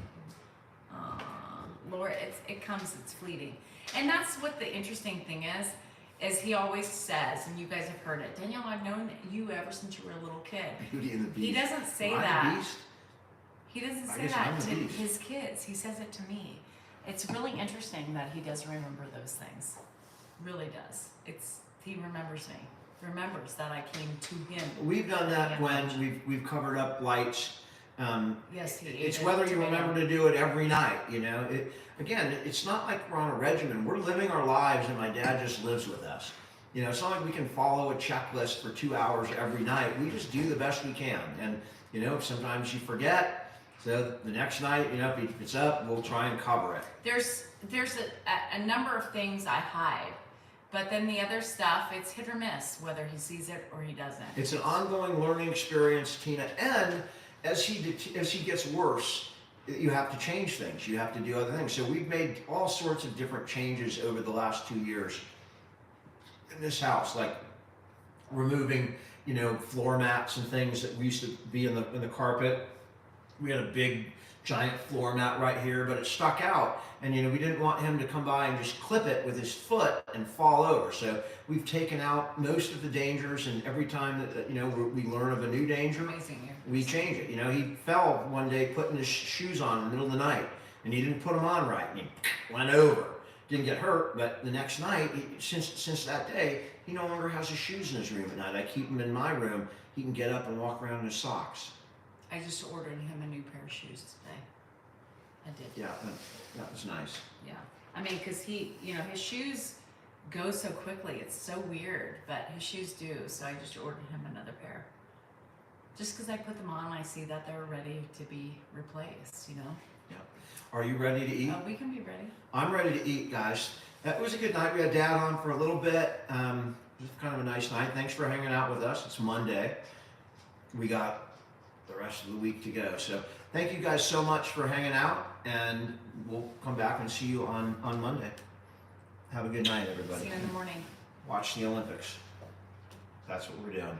Laura, it's fleeting. And that's what the interesting thing is he always says, and you guys have heard it, Danielle, I've known you ever since you were a little kid. Beauty and the Beast. He doesn't say Am I the that. Beast? He doesn't I say guess that I'm the to Beast. his kids. He says it to me. It's really interesting that he does remember those things. Really does. He remembers me. Remembers that I came to him. We've done that Yeah. when we've covered up lights. Yes, he ate It's it whether you tomato. remember to do it every night, it's not like we're on a regimen. We're living our lives and my dad just lives with us. It's not like we can follow a checklist for 2 hours every night. We just do the best we can. And, sometimes you forget. So the next night, if it's up, we'll try and cover it. There's a number of things I hide, but then the other stuff, it's hit or miss, whether he sees it or he doesn't. It's an ongoing learning experience, Tina. And as he gets worse, you have to change things. You have to do other things. So we've made all sorts of different changes over the last 2 years in this house, like removing, floor mats and things that used to be in the carpet. We had a big giant floor mat right here, but it stuck out, and we didn't want him to come by and just clip it with his foot and fall over. So we've taken out most of the dangers, and every time that we learn of a new danger, Amazing. we change it. He fell one day putting his shoes on in the middle of the night, and he didn't put them on right, and he went over. Didn't get hurt, but the next night, since that day, he no longer has his shoes in his room at night. I keep them in my room. He can get up and walk around in his socks. I just ordered him a new pair of shoes today. I did. Yeah, that was nice. Yeah. I mean, because his shoes go so quickly. It's so weird, but his shoes do. So I just ordered him another pair. Just because I put them on, I see that they're ready to be replaced, Yeah. Are you ready to eat? We can be ready. I'm ready to eat, guys. It was a good night. We had Dad on for a little bit. It was kind of a nice night. Thanks for hanging out with us. It's Monday. We got the rest of the week to go. So thank you guys so much for hanging out, and we'll come back and see you on Monday. Have a good night, everybody. See you in the morning. Watch the Olympics. That's what we're doing.